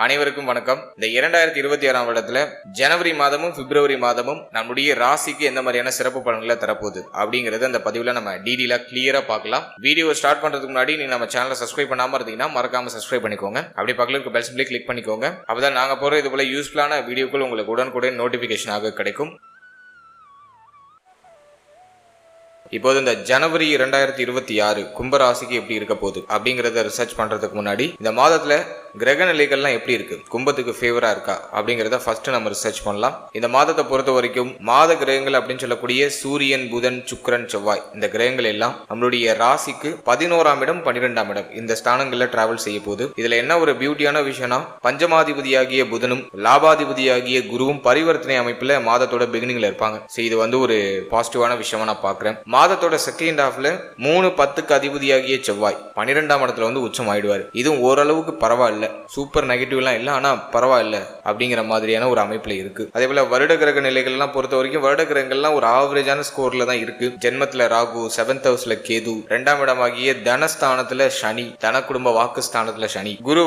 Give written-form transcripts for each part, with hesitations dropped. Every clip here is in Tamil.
அனைவருக்கும் வணக்கம். இந்த 2026 வருடத்துல ஜனவரி மாதமும் பிப்ரவரி மாதமும் நம்முடைய ராசிக்கு எந்த மாதிரியான சிறப்பு பலன்களை தரப்போகுது அப்படிங்கறது அந்த பதிவுல நம்ம டீடெயிலா கிளியரா பார்க்கலாம். வீடியோ ஸ்டார்ட் பண்றதுக்கு முன்னாடி நீங்க நம்ம சேனலை சப்ஸ்கிரைப் பண்ணாம இருந்தீங்கன்னா மறக்காம சப்ஸ்கிரைப் பண்ணிக்கோங்க. அப்படி பக்கத்துல இருக்க பெல் சிம்பிளை கிளிக் பண்ணிக்கோங்க. அப்பதான் நாங்க போற இது போல யூஸ்ஃபுல்லான வீடியோக்கள் உங்களுக்கு உடனுக்குடன் நோட்டிபிகேஷனாக கிடைக்கும். இப்போது இந்த ஜனவரி 2026 கும்பராசிக்கு எப்படி இருக்க போகுது அப்படிங்கறத ரிசர்ச் பண்றதுக்கு முன்னாடி இந்த மாதத்துல கிரக நிலைகள்லாம் எப்படி இருக்கு, கும்பத்துக்கு ஃபேவரா இருக்கா அப்படிங்கறத ஃபர்ஸ்ட் நம்ம ரிசர்ச் பண்ணலாம். இந்த மாதத்தை பொறுத்த வரைக்கும் மாத கிரகங்கள் அப்படின்னு சொல்லக்கூடிய சூரியன், புதன், சுக்கிரன், செவ்வாய் இந்த கிரகங்கள் எல்லாம் நம்மளுடைய ராசிக்கு 11ஆம் இடம், 12ஆம் இடம் இந்த ஸ்தானங்கள்ல டிராவல் செய்ய போகுது. இதுல என்ன ஒரு பியூட்டியான விஷயம்னா பஞ்சமாதிபதியாகிய புதனும் லாபாதிபதியாகிய குருவும் பரிவர்த்தனை அமைப்புல மாதத்தோட பிகினிங்ல இருப்பாங்க. இது ஒரு பாசிட்டிவான விஷயமா நான் பாக்குறேன். மாதத்தோட செகண்ட் ஹாஃப்ல 3-10க்கு அதிபதியாகிய செவ்வாய் 12ஆம் இடத்துல உச்சம் ஆயிடுவார். இதுவும் ஓரளவுக்கு பரவாயில்ல, சூப்பர் நெகட்டிவ் எல்லாம் இல்ல, ஆனா பரவாயில்ல அப்படிங்கிற மாதிரியான ஒரு அமைப்புல இருக்கு. அதே போல வருட கிரக நிலைகள் எல்லாம் பொறுத்த வரைக்கும் வருட கிரகங்கள்லாம் ஒரு ஆவரேஜான ஸ்கோர்ல தான் இருக்கு. ஜென்மத்துல ராகு, 7th ஹவுஸ்ல கேது, 2ஆம் இடமாகிய தனஸ்தானத்துல சனி, தன குடும்ப வாக்குஸ்தானத்துல சனி, குரு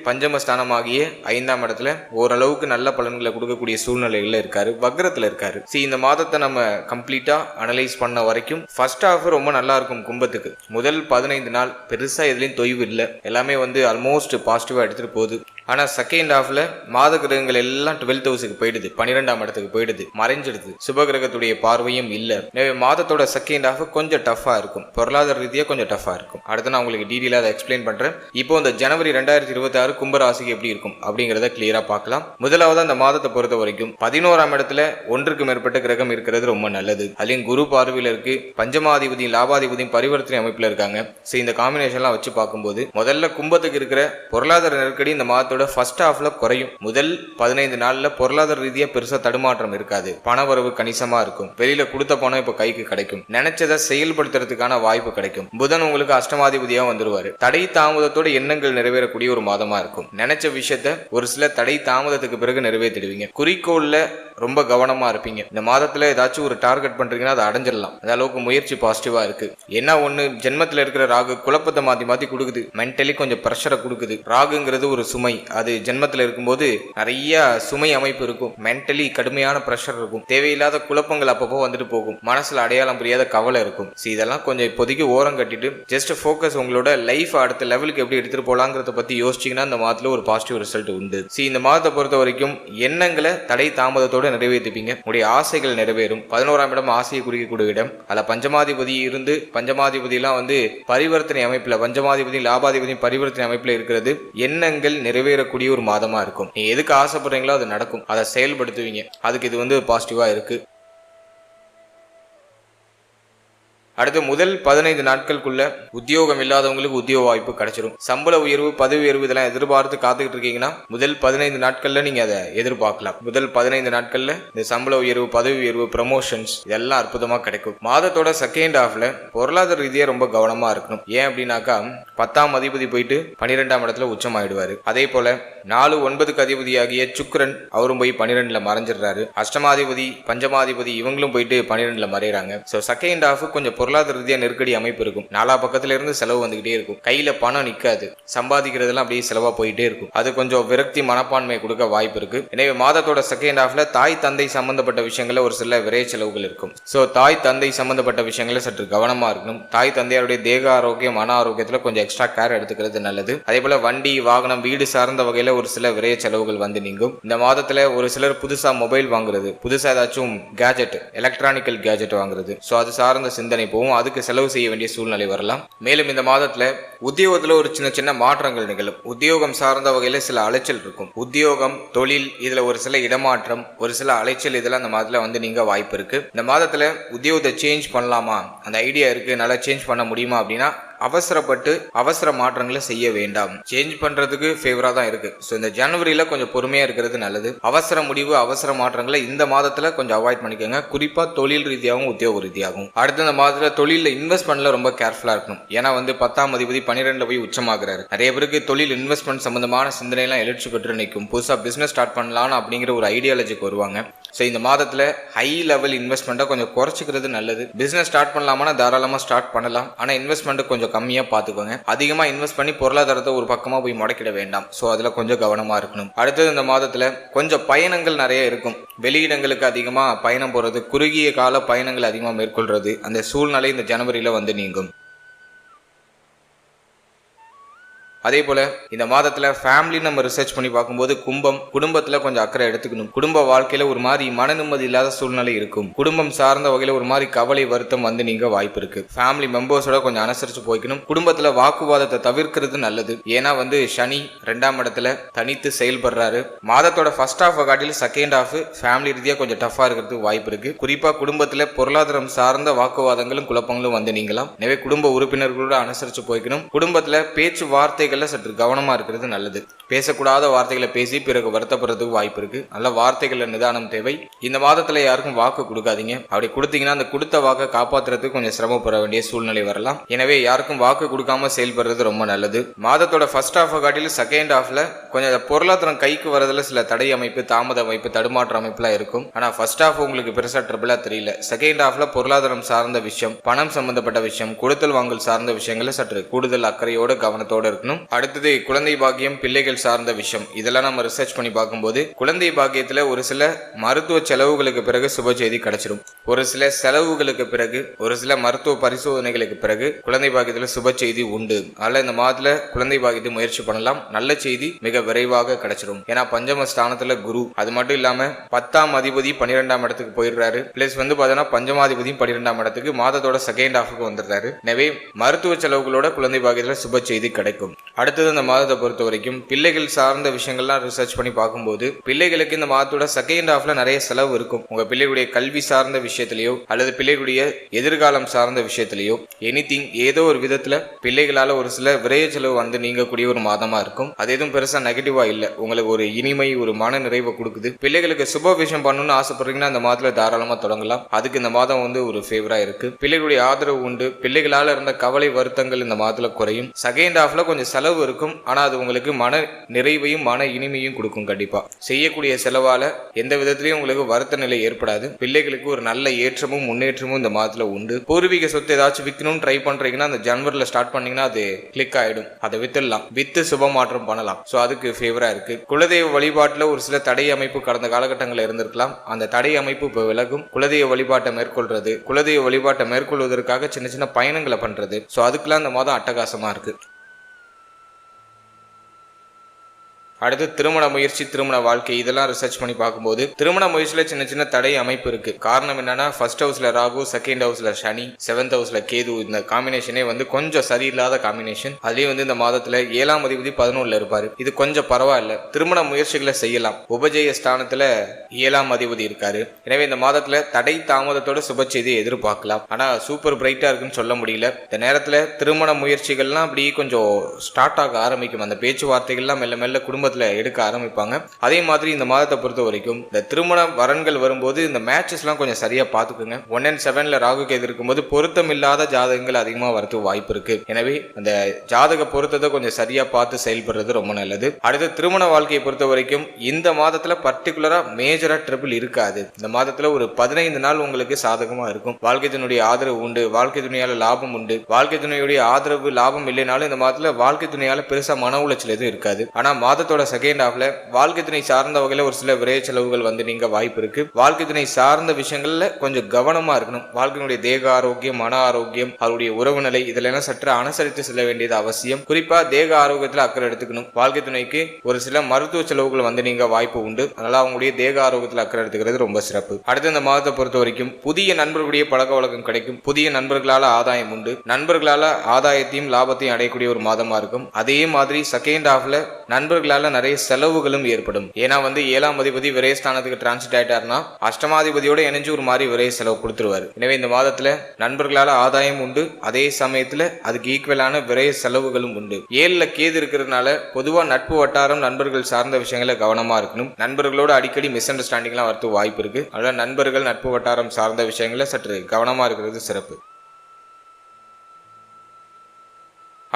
பஞ்சமஸ்தானமாகிய 5ஆம் இடத்துல ஓரளவுக்கு நல்ல பலன்களை கொடுக்கக்கூடிய சூழ்நிலைகள்ல இருக்காரு, வக்ரத்துல இருக்காரு. இந்த மாதத்தை நம்ம கம்ப்ளீட்டா அனலைஸ் பண்ண வரைக்கும் ஃபர்ஸ்ட் ஹாஃப் ரொம்ப நல்லா இருக்கும். கும்பத்துக்கு முதல் 15 நாள் பெருசா எதுலயும் தொய்வு இல்லை, எல்லாமே ஆல்மோஸ்ட் பாசிட்டிவா எடுத்துட்டு போகுது. ஆனா செகண்ட் ஹாஃப்ல மாத கிரகங்கள் எல்லாம் 12th ஹவுஸுக்கு போயிடுது, 12ஆம் இடத்துக்கு போயிடுது, மறைஞ்சிடுது. சுப கிரகத்துடைய பார்வையும் இல்ல. எனவே மாதத்தோட செகண்ட் ஹாஃப் கொஞ்சம் டஃபா இருக்கும், பொருளாதார ரீதியா கொஞ்சம் டஃபா இருக்கும். அடுத்து நான் உங்களுக்கு டீடெயிலா அதை எக்ஸ்பிளைன் பண்றேன். இப்போ இந்த ஜனவரி 2026 கும்பராசிக்கு எப்படி இருக்கும் அப்படிங்கறத கிளியரா பார்க்கலாம். முதலாவது அந்த மாதத்தை பொறுத்த வரைக்கும் 11ஆம் இடத்துல ஒன்றுக்கு மேற்பட்ட கிரகம் இருக்கிறது ரொம்ப நல்லது. அதுலயும் குரு பார்வையில இருக்கு, பஞ்சமாதிபதியும் லாபாதிபதியும் பரிவர்த்தனை அமைப்புல இருக்காங்க. இந்த காம்பினேஷன்லாம் வச்சு பார்க்கும்போது முதல்ல கும்பத்துக்கு இருக்கிற பொருளாதார நெருக்கடி இந்த மாதத்தோட ஃபர்ஸ்ட் ஹாஃப்ல குறையும். முதல் 15 நாள்ல பொருளாதார ரீதியா பெருசா தடுமாற்றம் இருக்காது, பணவரவு கணிசமா இருக்கும். வெளியில கொடுத்த பணம் இப்ப கைக்கு கிடைக்கும், நினைச்சதை செயல்படுத்துறதுக்கான வாய்ப்பு கிடைக்கும். புதன் உங்களுக்கு அஷ்டமாதிபதியா வந்துருவாரு. தடை தாமதத்தோட எண்ணங்கள் நிறைவேறக்கூடிய ஒரு மாதமா இருக்கும். நினைச்ச விஷயத்த ஒரு சில தடை தாமதத்துக்கு பிறகு நிறைவேற்றிடுவீங்க. குறிக்கோள்ல ரொம்ப கவனமா இருப்பீங்க. இந்த மாதத்துல ஏதாச்சும் ஒரு டார்கெட் பண்றீங்கன்னா அதை அடைஞ்சிடலாம். அந்த அளவுக்கு முயற்சி பாசிட்டிவா இருக்கு. என்ன ஒண்ணு, ஜென்மத்துல இருக்கிற ராகு குழப்பத்தை மாத்தி மாத்தி கொடுக்குது, மென்டலி கொஞ்சம் பிரஷரை கொடுக்குது. ராகுங்கிறது ஒரு சுமை, அது ஜென்மத்துல இருக்கும்போது நிறைய சுமை அமைப்பு இருக்கும், மென்டலி கடுமையான பிரஷர் இருக்கும், தேவையில்லாத குழப்பங்கள் அப்பப்போ வந்துட்டு போகும், மனசுல அடையாளம் புரியாத கவலை இருக்கும். இதெல்லாம் கொஞ்சம் இப்போதைக்கு ஓரம் கட்டிட்டு ஜஸ்ட் ஃபோக்கஸ் உங்களோட லைஃப் அடுத்த லெவலுக்கு எப்படி எடுத்துட்டு போலாங்கிறத பத்தி யோசிச்சீங்கன்னா இந்த மாதத்துல ஒரு பாசிட்டிவ் ரிசல்ட் உண்டு. இந்த மாதத்தை பொறுத்த வரைக்கும் எண்ணங்களை தடை தாமதத்தோட நிறைவேற்றிப்பீங்க. உங்களுடைய ஆசைகள் நிறைவேறும். 11ஆம் இடம் ஆசையை குறிக்கக்கூடிய இடம். அதுல பஞ்சமாதிபதி இருந்து பஞ்சமாதிபதி எல்லாம் பரிவர்த்தனை அமைப்புல, பஞ்சமாதிபதி லாபாதிபதி பரிவர்த்தனை அமைப்புல இருக்கிறது எண்ணங்கள் நிறைவேறக்கூடிய ஒரு மாதமா இருக்கும். நீங்க எதுக்கு ஆசைப்படுறீங்களோ அது நடக்கும், அதை செயல்படுத்துவீங்க. அதுக்கு இது பாசிட்டிவா இருக்கு. அடுத்து முதல் 15 நாட்களுக்குள்ள உத்தியோகம் இல்லாதவங்களுக்கு உத்தியோக வாய்ப்பு கிடைச்சிடும். சம்பள உயர்வு, பதவி உயர்வு இதெல்லாம் எதிர்பார்த்து காத்துக்கிட்டு இருக்கீங்கன்னா முதல் 15 நாட்கள்ல நீங்க அதை எதிர்பார்க்கலாம். முதல் 15 நாட்கள்ல இந்த சம்பள உயர்வு, பதவி உயர்வு, ப்ரமோஷன்ஸ் இதெல்லாம் அற்புதமா கிடைக்கும். மாதத்தோட செகண்ட் ஹாஃப்ல பொருளாதார ரீதியா ரொம்ப கவனமா இருக்கணும். ஏன் அப்படின்னாக்கா 10ஆம் அதிபதி போயிட்டு 12ஆம் இடத்துல உச்சம் ஆயிடுவாரு. அதே போல 4-9க்கு அதிபதியாகிய சுக்கிரன் அவரும் போய் 12ல மறைஞ்சிடுறாரு. அஷ்டமாதிபதி, பஞ்சமாதிபதி இவங்களும் போயிட்டு 12ல மறைறாங்க. செகண்ட் ஹாஃப் கொஞ்சம் பொருளாதார ரீதியா நெருக்கடி அமைப்பு இருக்கும். நாலா பக்கத்துல இருந்து செலவு வந்துகிட்டே இருக்கும், கையில பணம் நிக்காது, சம்பாதிக்கிறதெல்லாம் அப்படியே செலவா போயிட்டே இருக்கும். அது கொஞ்சம் விரக்தி மனப்பான்மை கொடுக்க வாய்ப்பு இருக்கு. எனவே மாதத்தோட செகண்ட் ஹாஃப்ல தாய் தந்தை சம்பந்தப்பட்ட விஷயங்கள ஒரு சில விரைய செலவுகள் இருக்கும். தாய் தந்தை சம்பந்தப்பட்ட விஷயங்கள சற்று கவனமா இருக்கணும். தாய் தந்தையாருடைய தேக ஆரோக்கியம், மன ஆரோக்கியத்துல கொஞ்சம் எக்ஸ்ட்ரா கேர் எடுத்துக்கிறது நல்லது. அதே போல வண்டி, வாகனம், வீடு சார்ந்த வகையில ஒரு சில விரைய செலவுகள் நீங்கும். இந்த மாதத்துல ஒரு சிலர் புதுசா மொபைல் வாங்குறது, புதுசா ஏதாச்சும் கேஜெட், எலக்ட்ரானிக்கல் கேஜெட் வாங்குறது, அது சார்ந்த சிந்தனை போகும். அதுக்கு செலவு செய்ய வேண்டிய சூழ்நிலை வரலாம். மேலும் இந்த மாதத்துல உத்தியோகத்துல ஒரு சின்ன சின்ன மாற்றங்கள் நிகழும். உத்தியோகம் சார்ந்த வகையில சில அலைச்சல் இருக்கும். உத்தியோகம், தொழில் இதுல ஒரு சில இடமாற்றம், ஒரு சில அலைச்சல் இதெல்லாம் இந்த மாதத்துல நீங்க வாய்ப்பு இருக்கு. இந்த மாதத்துல உத்தியோகத்தை சேஞ்ச் பண்ணலாமா, அந்த ஐடியா இருக்கு, நல்லா சேஞ்ச் பண்ண முடியுமா அப்படின்னா அவசரப்பட்டு அவசர மாற்றங்களை செய்ய வேண்டாம். சேஞ்ச் பண்றதுக்கு ஃபேவரா தான் இருக்கு. இந்த ஜனவரியில கொஞ்சம் பொறுமையா இருக்கிறது நல்லது. அவசர முடிவு, அவசர மாற்றங்களை இந்த மாதத்துல கொஞ்சம் அவாய்ட் பண்ணிக்கோங்க, குறிப்பா தொழில் ரீதியாகவும் உத்தியோக ரீதியாகவும். அடுத்த இந்த மாதத்துல தொழில இன்வெஸ்ட்மெண்ட்ல ரொம்ப கேர்ஃபுல்லா இருக்கணும். ஏன்னா 10ஆம் அதிபதி 12ல போய் உச்சமாகிறாரு. நிறைய பேருக்கு தொழில் இன்வெஸ்ட்மெண்ட் சம்பந்தமான சிந்தனை எல்லாம் எழுச்சி பெற்று நிற்கும். புதுசா பிசினஸ் ஸ்டார்ட் பண்ணலாம் அப்படிங்கிற ஒரு ஐடியாலஜிக்கு வருவாங்க. ஸோ இந்த மாதத்துல ஹை லெவல் இன்வெஸ்ட்மெண்ட்டை கொஞ்சம் குறைச்சிக்கிறது நல்லது. பிசினஸ் ஸ்டார்ட் பண்ணலாமா தாராளமா ஸ்டார்ட் பண்ணலாம், ஆனா இன்வெஸ்ட்மெண்ட் கொஞ்சம் கம்மியா பாத்துக்கோங்க. அதிகமா இன்வெஸ்ட் பண்ணி பொருளாதாரத்தை ஒரு பக்கமா போய் முடக்கிட வேண்டாம். ஸோ அதுல கொஞ்சம் கவனமா இருக்கணும். அடுத்தது இந்த மாதத்துல கொஞ்சம் பயணங்கள் நிறைய இருக்கும். வெளியிடங்களுக்கு அதிகமா பயணம் போறது, குறுகிய கால பயணங்கள் அதிகமா மேற்கொள்றது, அந்த சூழ்நிலை இந்த ஜனவரியில வந்து நீங்கும். அதே போல இந்த மாதத்துல ஃபேமிலி நம்ம ரிசர்ச் பண்ணி பார்க்கும்போது குடும்பத்துல கொஞ்சம் அக்கறை எடுத்துக்கணும். குடும்ப வாழ்க்கையில ஒரு மாதிரி மன நிம்மதி இல்லாத சூழ்நிலை இருக்கும். குடும்பம் சார்ந்த வகையில ஒரு மாதிரி கவலை வருத்தம் வந்து நீங்க வாய்ப்பு இருக்கு. ஃபேமிலி மெம்பர்ஸோட கொஞ்சம் அனுசரிச்சு போய்க்கணும். குடும்பத்துல வாக்குவாதத்தை தவிர்க்கிறது நல்லது. ஏன்னா வந்து சனி 2ஆம் இடத்துல தனித்து செயல்படுறாரு. மாதத்தோட ஃபர்ஸ்ட் ஹாஃப் காட்டிலும் செகண்ட் ஹாஃப் ஃபேமிலி ரீதியா கொஞ்சம் டஃபா இருக்கிறதுக்கு வாய்ப்பு இருக்கு. குறிப்பா குடும்பத்துல பொருளாதாரம் சார்ந்த வாக்குவாதங்களும் குழப்பங்களும் வந்து நீங்களாம். எனவே குடும்ப உறுப்பினர்களோட அனுசரிச்சு போய்க்கணும். குடும்பத்துல பேச்சு வார்த்தைகள் சற்று கவனமா இருக்கிறது நல்லது. பேசக்கூடாத வார்த்தைகளை பேசி பிறகு வருத்தப்படுறதுக்கு வாய்ப்பு இருக்கு. நல்ல வார்த்தைகள் நிதானம் தேவை. இந்த மாதத்துல யாருக்கும் வாக்கு கொடுக்காதீங்க. அப்படி கொடுத்தீங்கன்னா அந்த கொடுத்த வாக்கை காப்பாற்றுறதுக்கு கொஞ்சம் சிரமப்பட வேண்டிய சூழ்நிலை வரலாம். எனவே யாருக்கும் வாக்கு கொடுக்காம செயல்படுறது ரொம்ப நல்லது. மாதத்தோட ஃபர்ஸ்ட் ஹாஃப் காட்டிலும் செகண்ட் ஹாஃப்ல கொஞ்சம் பொருளாதாரம் கைக்கு வரதுல சில தடை அமைப்பு, தாமத அமைப்பு, தடுமாற்ற அமைப்புலாம் இருக்கும். ஆனா ஃபர்ஸ்ட் ஹாஃப் உங்களுக்கு பெருசா ட்ரபிளா தெரியல. செகண்ட் ஹாஃப்ல பொருளாதாரம் சார்ந்த விஷயம், பணம் சம்பந்தப்பட்ட விஷயம், கொடுத்தல் வாங்கல் சார்ந்த விஷயங்களை சற்று கூடுதல் அக்கறையோட கவனத்தோட இருக்கணும். அடுத்தது குழந்தை பாக்கியம், பிள்ளைகள் சார்ந்த விஷயம். இதெல்லாம் நம்ம ரிசர்ச் பண்ணி பார்க்கும்போது குழந்தை பாக்கியத்துல ஒரு சில மருத்துவ செலவுகளுக்கு பிறகு சுப செய்தி கிடைச்சிடும். ஒரு சில செலவுகளுக்கு பிறகு, ஒரு சில மருத்துவ பரிசோதனைகளுக்கு பிறகு குழந்தை பாக்கியத்துல சுப செய்தி உண்டு. அதனால இந்த மாதத்துல குழந்தை பாக்கியத்தை முயற்சி பண்ணலாம். நல்ல செய்தி மிக விரைவாக கிடைச்சிடும். ஏன்னா பஞ்சம ஸ்தானத்துல குரு, அது மட்டும் இல்லாம 10ஆம் அதிபதி 12ஆம் இடத்துக்கு போயிடுறாரு. பிளஸ் வந்து பாத்தீங்கன்னா பஞ்சமாதிபதி 12ஆம் இடத்துக்கு மாதத்தோட செகண்ட் ஹாஃபுக்கு வந்துடுறாரு. எனவே மருத்துவ செலவுகளோட குழந்தை பாக்கியத்துல சுப செய்தி கிடைக்கும். அடுத்தது இந்த மாதத்தை பொறுத்த வரைக்கும் பிள்ளைகள் சார்ந்த விஷயங்கள்லாம் ரிசர்ச் பண்ணி பார்க்கும்போது பிள்ளைகளுக்கு இந்த மாதத்தோட செகண்ட் ஹாஃப்ல நிறைய செலவு இருக்கும். உங்க பிள்ளைகளுடைய கல்வி சார்ந்த விஷயத்திலேயோ அல்லது பிள்ளைகளுடைய எதிர்காலம் சார்ந்த விஷயத்திலேயோ எனிதிங் ஏதோ ஒரு விதத்துல பிள்ளைகளால ஒரு சில விரைய செலவு வந்து நீங்கக்கூடிய ஒரு மாதமா இருக்கும். அது எதுவும் பெருசா நெகட்டிவா இல்ல. உங்களுக்கு ஒரு இனிமை, ஒரு மன நிறைவை கொடுக்குது. பிள்ளைகளுக்கு சுப விஷயம் பண்ணணும்னு ஆசைப்படுறீங்கன்னா இந்த மாதத்துல தாராளமா தொடங்கலாம். அதுக்கு இந்த மாதம் வந்து ஒரு ஃபேவரா இருக்கு. பிள்ளைகளுடைய ஆதரவு உண்டு. பிள்ளைகளால இருந்த கவலை வருத்தங்கள் இந்த மாதத்துல குறையும். செகண்ட் ஹாஃப்ல கொஞ்சம் செலவு இருக்கும். ஆனா அது உங்களுக்கு மன நிறைவையும் மன இனிமையும் கொடுக்கும். கண்டிப்பா செய்யக்கூடிய செலவால எந்த விதத்திலையும் உங்களுக்கு வருத்த நிலை ஏற்படாது. பிள்ளைகளுக்கு ஒரு நல்ல ஏற்றமும் முன்னேற்றமும் இந்த மாதத்துல உண்டு. பூர்வீக சொத்து ஏதாச்சும் விற்கணும்னு ட்ரை பண்றீங்கன்னா அந்த ஜனவரில ஸ்டார்ட் பண்ணீங்கன்னா அது கிளிக் ஆயிடும். அதை வித்துடலாம். வித்து சுப மாற்றம் பண்ணலாம். சோ அதுக்கு ஃபேவரா இருக்கு. குலதெய்வ வழிபாட்டுல ஒரு சில தடை அமைப்பு கடந்த காலகட்டங்களில் இருந்திருக்கலாம். அந்த தடை அமைப்பு இப்ப விலகும். குலதெய்வ வழிபாட்டை மேற்கொள்றது, குலதெய்வ வழிபாட்டை மேற்கொள்வதற்காக சின்ன சின்ன பயணங்களை பண்றது, சோ அதுக்கெல்லாம் இந்த மாதம் அட்டகாசமா இருக்கு. அடுத்து திருமண முயற்சி, திருமண வாழ்க்கை, இதெல்லாம் ரிசர்ச் பண்ணி பார்க்கும்போது திருமண முயற்சியில சின்ன சின்ன தடை அமைப்பு இருக்கு. காரணம் என்னன்னா ஃபர்ஸ்ட் ஹவுஸ்ல ராகு, செகண்ட் ஹவுஸ்ல சனி, 7th ஹவுஸ்ல கேது. இந்த காம்பினேஷனே வந்து கொஞ்சம் சரியில்லாத காம்பினேஷன். அதுலயும் வந்து இந்த மாதத்துல 7ஆம் அதிபதி 11ல இருப்பாரு. இது கொஞ்சம் பரவாயில்ல. திருமண முயற்சிகளை செய்யலாம். உபஜய ஸ்தானத்துல 7ஆம் அதிபதி இருக்காரு. எனவே இந்த மாதத்துல தடை தாமதத்தோட சுப செய்தியை எதிர்பார்க்கலாம். ஆனா சூப்பர் பிரைட்டா இருக்குன்னு சொல்ல முடியல. இந்த நேரத்துல திருமண முயற்சிகள்லாம் அப்படி கொஞ்சம் ஸ்டார்ட் ஆக ஆரம்பிக்கும். அந்த பேச்சுவார்த்தைகள்லாம் மெல்ல மெல்ல குடும்ப எடுக்க ஆரம்பிப்பாங்க. அதே மாதிரி இந்த மாதத்தை பொறுத்த வரைக்கும் இந்த திருமண வரன்கள் வரும்போது இந்த மேட்சஸ் எல்லாம் கொஞ்சம் சரியா பாத்துக்குங்க. 1 and 7ல ராகு கேது இருக்கும்போது பொருத்தம் இல்லாத ஜாதகங்கள் அதிகமா வரதுக்கு வாய்ப்பு இருக்கு. எனவே அந்த ஜாதக பொருத்தத்தை கொஞ்சம் சரியா பார்த்து செயல்படுறது ரொம்ப நல்லது. அடுத்து திருமண வாழ்க்கையை பொறுத்த வரைக்கும் இந்த மாதத்துல பர்டிகுலரா மேஜரா ட்ரிபிள் இருக்காது. இந்த மாதத்துல ஒரு 15 நாள் உங்களுக்கு சாதகமா இருக்கும். வாழ்க்கை துணையுடைய ஆதரவு உண்டு. வாழ்க்கை துணையால லாபம் உண்டு. வாழ்க்கை துணையுடைய ஆதரவு லாபம் இல்லைனாலும் இந்த மாதத்துல வாழ்க்கை துணையால பெருசா மன உளைச்சல் எதுவும் இருக்காது. ஆனா மாதத்தோட செகண்ட் ஹாஃப்ல வாழ்க்கை துணை சார்ந்த வகையில ஒரு சில விரைய செலவுகள் வந்து நீங்க வாய்ப்பு இருக்கு. வாழ்க்கை துணை சார்ந்த விஷயங்கள்ல கொஞ்சம் கவனமா இருக்கணும். வாழ்க்கையினுடைய தேக ஆரோக்கியம், மன ஆரோக்கியம், அவருடைய உறவு நிலை, இதெல்லாம் சற்று அனுசரித்து செல்ல வேண்டியது அவசியம். குறிப்பா தேக ஆரோக்கியத்துல அக்கறை எடுத்துக்கணும். வாழ்க்கை துணைக்கு ஒரு சில மருத்துவ செலவுகள் வந்து நீங்க வாய்ப்பு உண்டு. அதனால அவங்களுடைய தேக ஆரோக்கியத்துல அக்கறை எடுத்துக்கிறது ரொம்ப சிறப்பு. அடுத்து இந்த மாதத்தை பொறுத்த வரைக்கும் புதிய நண்பர்களுடைய பழக்க வழக்கம் கிடைக்கும். புதிய நண்பர்களால ஆதாயம் உண்டு. நண்பர்களால ஆதாயத்தையும் லாபத்தையும் அடையக்கூடிய ஒரு மாதமா இருக்கும். அதே மாதிரி செகண்ட் ஹாஃப்ல நண்பர்களால நிறைய செலவுகளும் ஏற்படும். ஏன்னா வந்து 7ஆம் அதிபதி விரயஸ்தானத்துக்கு டிரான்சிட் ஆயிட்டாருன்னா அஷ்டமாதிபதியோட இணைஞ்சு ஒரு மாதிரி விரைய செலவு கொடுத்துருவாரு. எனவே இந்த மாதத்துல நண்பர்களால ஆதாயம் உண்டு. அதே சமயத்துல அதுக்கு ஈக்குவலான விரைய செலவுகளும் உண்டு. 7ல கேது இருக்கிறதுனால பொதுவா நட்பு வட்டாரம், நண்பர்கள் சார்ந்த விஷயங்களை கவனமா இருக்கணும். நண்பர்களோட அடிக்கடி மிஸ் அண்டர்ஸ்டாண்டிங் எல்லாம் வரது வாய்ப்பு இருக்கு. அதனால நண்பர்கள், நட்பு வட்டாரம் சார்ந்த விஷயங்களை சற்று கவனமா இருக்கிறது சிறப்பு.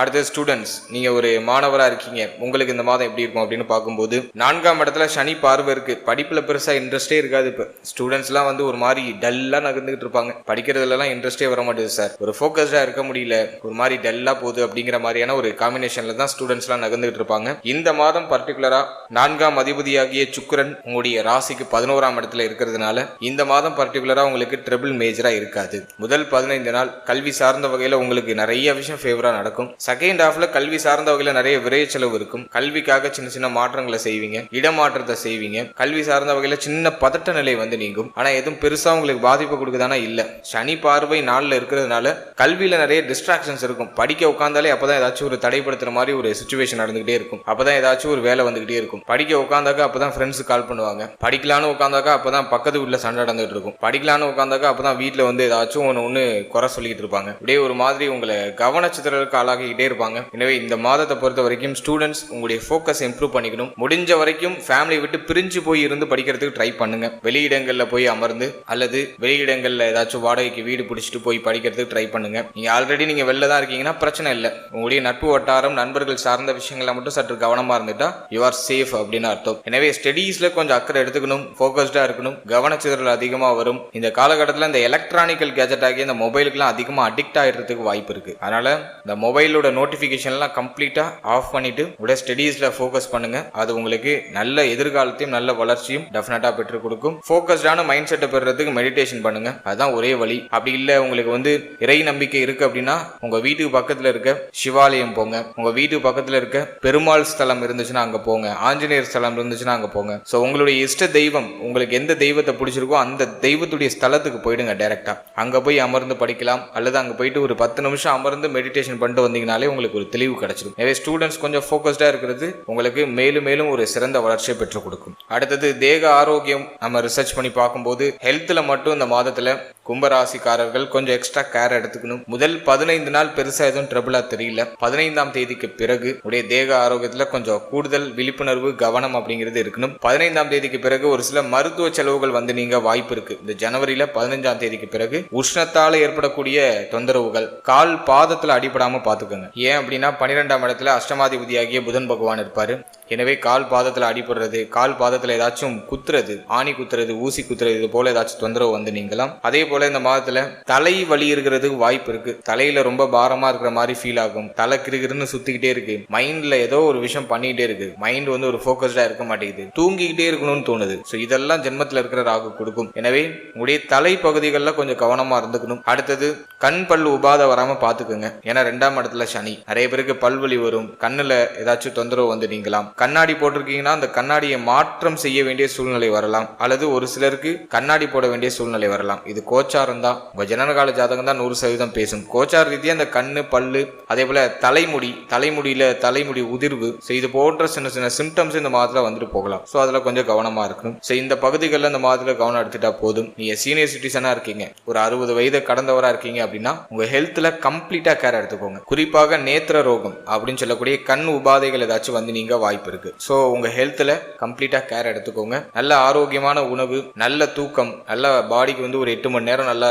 அடுத்து ஸ்டூடெண்ட்ஸ், நீங்க ஒரு மாணவரா இருக்கீங்க, உங்களுக்கு இந்த மாதம் எப்படி இருக்கும் அப்படின்னு பார்க்கும்போது 4ஆம் இடத்துல சனி பார்வை இருக்கு. படிப்புல பெருசா இன்ட்ரெஸ்டே இருக்காது. இப்ப ஸ்டூடெண்ட்ஸ் எல்லாம் வந்து ஒரு மாதிரி டல்லா நகர்ந்துகிட்டு இருப்பாங்க. படிக்கிறதுல எல்லாம் இன்ட்ரெஸ்டே வர மாட்டேது சார், ஒரு ஃபோக்கஸ்டா இருக்க முடியல, ஒரு மாதிரி டல்லா போகுது அப்படிங்கிற மாதிரியான ஒரு காம்பினேஷன்ல தான் ஸ்டூடெண்ட்ஸ் எல்லாம் நகர்ந்துகிட்டு இருப்பாங்க. இந்த மாதம் பர்டிகுலரா 4ஆம் அதிபதியாகிய சுக்கிரன் உங்களுடைய ராசிக்கு 11ஆம் இடத்துல இருக்கிறதுனால இந்த மாதம் பர்டிகுலரா உங்களுக்கு ட்ரிபிள் மேஜரா இருக்காது. முதல் 15 நாள் கல்வி சார்ந்த வகையில உங்களுக்கு நிறைய விஷயம் ஃபேவரா நடக்கும். செகண்ட் ஹாஃப்ல கல்வி சார்ந்த வகையில நிறைய விரைய செலவு இருக்கும். கல்விக்காக சின்ன சின்ன மாற்றங்களை செய்வீங்க, இடமாற்றத்தை செய்வீங்க. கல்வி சார்ந்த வகையில சின்ன பதட்ட நிலை வந்து நீங்கும். ஆனா எதுவும் பெருசா உங்களுக்கு பாதிப்பு கொடுக்குதானா இல்ல. சனி பார்வை நாள்ல இருக்கிறதுனால கல்வியில நிறைய டிஸ்ட்ராக்ஷன்ஸ் இருக்கும். படிக்க உட்கார்ந்தாலே அப்பதான் ஏதாச்சும் ஒரு தடைப்படுத்துற மாதிரி ஒரு சுச்சுவேஷன் நடந்துகிட்டே இருக்கும். அப்பதான் ஏதாச்சும் ஒரு வேலை வந்துகிட்டே இருக்கும். படிக்க உட்கார்ந்தாக்கா அப்பதான் ஃப்ரெண்ட்ஸ் கால் பண்ணுவாங்க. படிக்கலான்னு உட்கார்ந்தாக்கா அப்பதான் பக்கத்து வீட்டுல சண்டை நடந்துட்டு இருக்கும். படிக்கலான்னு உட்கார்ந்தாக்கா அப்பதான் வீட்டுல வந்து ஏதாச்சும் ஒன்னு குறை சொல்லிட்டு இருப்பாங்க. அப்படியே ஒரு மாதிரி உங்களை கவனச்சிதறலுக்கு ஆளாகிட்டே இருப்பாங்க. எனவே இந்த மாதத்தை பொறுத்த வரைக்கும் ஸ்டூடெண்ட்ஸ் உங்களுடைய ஃபோக்கஸ் இம்ப்ரூவ் பண்ணிக்கணும். முடிஞ்ச வரைக்கும் ஃபேமிலி விட்டு பிரிஞ்சு போய் இருந்து படிக்கிறதுக்கு ட்ரை பண்ணுங்க. வெளியிடங்கள்ல போய் அமர்ந்து அல்லது வெளியிடங்கள்ல ஏதாச்சும் வாடகைக்கு வீடு பிடிச்சிட்டு போய் படிக்கிறதுக்கு ட்ரை பண்ணுங்க. நீங்க ஆல்ரெடி நீங்க வெளில தான் இருக்கீங்கன்னா பிரச்சனை இல்லை. உங்களுடைய நட்பு வட்டாரம் நண்பர்கள் சார்ந்த விஷயங்களை மட்டும் சற்று கவனமா இருந்துட்டா யூ ஆர் சேஃப் அப்படின்னு அர்த்தம். எனவே ஸ்டடீஸ்ல கொஞ்சம் அக்கறை எடுத்துக்கணும், ஃபோக்கஸ்டா இருக்கணும். கவனச்சிதறல் அதிகமா வரும். இந்த காலகட்டத்தில் இந்த எலக்ட்ரானிக்கல் கேஜெட் ஆகிய இந்த மொபைலுக்குலாம் அதிகமா அடிக்ட் ஆகிறதுக்கு வாய்ப்பு இருக்கு. அதனால இந்த மொபைலோட நோட்டிபிகேஷன் எல்லாம் கம்ப்ளீட்டா ஆஃப் பண்ணிட்டு உடைய ஸ்டடீஸ்ல ஃபோக்கஸ் பண்ணுங்க. அது உங்களுக்கு நல்ல எதிர்காலத்தையும் நல்ல வளர்ச்சியும் டெஃபினட்டா பெற்றுக் கொடுக்கும். ஃபோக்கஸ்டான மைண்ட் செட்டை பெறுறதுக்கு மெடிடேஷன் பண்ணுங்க, அதுதான் ஒரே வழி. அப்படி இல்ல உங்களுக்கு வந்து இறை நம்பிக்கை இருக்கு அப்படின்னா உங்க வீட்டுக்கு பக்கத்துல இருக்க சிவாலயம் போங்க. உங்க வீட்டுக்கு பக்கத்துல இருக்க பெருமாள் ஸ்தலம் இருந்துச்சுன்னா அங்க போங்க. ஆஞ்சநேயர் ஸ்தலம் இருந்துச்சுன்னா அங்க போங்க. சோ உங்களுடைய இஷ்ட தெய்வம், உங்களுக்கு எந்த தெய்வத்தை பிடிச்சிருக்கோ அந்த தெய்வத்துடைய ஸ்தலத்துக்கு போயிடுங்க டைரக்டா. அங்க போய் அமர்ந்து படிக்கலாம் அல்லது அங்க போயிட்டு ஒரு 10 நிமிஷம் அமர்ந்து மெடிடேஷன் பண்ணிட்டு வந்தீங்கனாலே உங்களுக்கு ஒரு தெளிவு கிடைச்சிடும். எனவே ஸ்டூடெண்ட்ஸ் கொஞ்சம் ஃபோக்கஸ்டா இருக்கிறது உங்களுக்கு மேலும் மேலும் ஒரு சிறந்த வளர்ச்சியை பெற்றுக் கொடுக்கும். அடுத்தது தேக ஆரோக்கியம். நம்ம ரிசர்ச் பண்ணி பார்க்கும்போது ஹெல்த்ல மட்டும் இந்த மாதத்துல கும்பராசிக்காரர்கள் கொஞ்சம் எக்ஸ்ட்ரா கேர் எடுத்துக்கணும். முதல் 15 நாள் பெருசா எதுவும் ட்ரபிளா தெரியல. 15ஆம் தேதிக்கு பிறகு உடைய தேக ஆரோக்கியத்துல கொஞ்சம் கூடுதல் விழிப்புணர்வு கவனம் அப்படிங்கிறது இருக்கணும். 15ஆம் தேதிக்கு பிறகு ஒரு சில மருத்துவ செலவுகள் வந்து நீங்க வாய்ப்பு இருக்கு. இந்த ஜனவரியில 15ஆம் தேதிக்கு பிறகு உஷ்ணத்தால ஏற்படக்கூடிய தொந்தரவுகள், கால் பாதத்துல அடிபடாம பாத்துக்கோங்க. ஏன் அப்படின்னா 12ஆம் இடத்துல அஷ்டமாதிபதியாகிய புதன் பகவான் இருப்பாரு. எனவே கால் பாதத்துல அடிபடுறது, கால் பாதத்துல ஏதாச்சும் குத்துறது, ஆணி குத்துறது, ஊசி குத்துறது, இது போல ஏதாச்சும் தொந்தரவு வந்து நீங்களாம். அதே போல இந்த மாதத்துல தலை வலி இருக்கிறதுக்கு வாய்ப்பு இருக்கு. தலையில ரொம்ப பாரமா இருக்கிற மாதிரி ஃபீல் ஆகும். தலை கிருகிருன்னு சுத்திக்கிட்டே இருக்கு. மைண்ட்ல ஏதோ ஒரு விஷயம் பண்ணிக்கிட்டே இருக்கு. மைண்ட் வந்து ஒரு ஃபோக்கஸ்டா இருக்க மாட்டேங்குது. தூங்கிக்கிட்டே இருக்கணும்னு தோணுது. ஸோ இதெல்லாம் ஜென்மத்தில் இருக்கிற ராகு கொடுக்கும். எனவே உங்களுடைய தலை பகுதிகளில் கொஞ்சம் கவனமா இருந்துக்கணும். அடுத்தது கண் பல் உபாதை வராம பாத்துக்கோங்க. ஏன்னா 2ஆம் இடத்துல சனி. நிறைய பேருக்கு பல்வலி வரும், கண்ணுல ஏதாச்சும் தொந்தரவு வந்து நீங்களாம். கண்ணாடி போட்டிருக்கீங்கன்னா அந்த கண்ணாடியை மாற்றம் செய்ய வேண்டிய சூழ்நிலை வரலாம். அல்லது ஒரு சிலருக்கு கண்ணாடி போட வேண்டிய சூழ்நிலை வரலாம். இது கோச்சாரம் தான். உங்க ஜனனகால ஜாதகம் தான் 100% பேசும். கோச்சார ரீதியா அந்த கண்ணு, பல்லு, அதே போல தலைமுடியில தலைமுடி உதிர்வு, இது போன்ற சின்ன சின்ன சிம்டம்ஸ் இந்த மாதத்துல வந்துட்டு போகலாம். ஸோ அதுல கொஞ்சம் கவனமா இருக்கணும். ஸோ இந்த பகுதிகளில் இந்த மாதத்துல கவனம் எடுத்துட்டா போதும். நீங்க சீனியர் சிட்டிசனா இருக்கீங்க, ஒரு 60 வயது கடந்தவரா இருக்கீங்க அப்படின்னா உங்க ஹெல்த்ல கம்ப்ளீட்டா கேர் எடுத்துக்கோங்க. குறிப்பாக நேத்திர ரோகம் அப்படின்னு சொல்லக்கூடிய கண் உபாதைகள் ஏதாச்சும் வந்து நீங்க வாய்ப்பு இருக்கு. ஸோ உங்க ஹெல்த்ல கம்ப்ளீட்டா கேர் எடுத்துக்கோங்க. நல்ல ஆரோக்கியமான உணவு, நல்ல தூக்கம், நல்ல பாடிக்கு வந்து ஒரு 8 மணி நேரம் நல்லா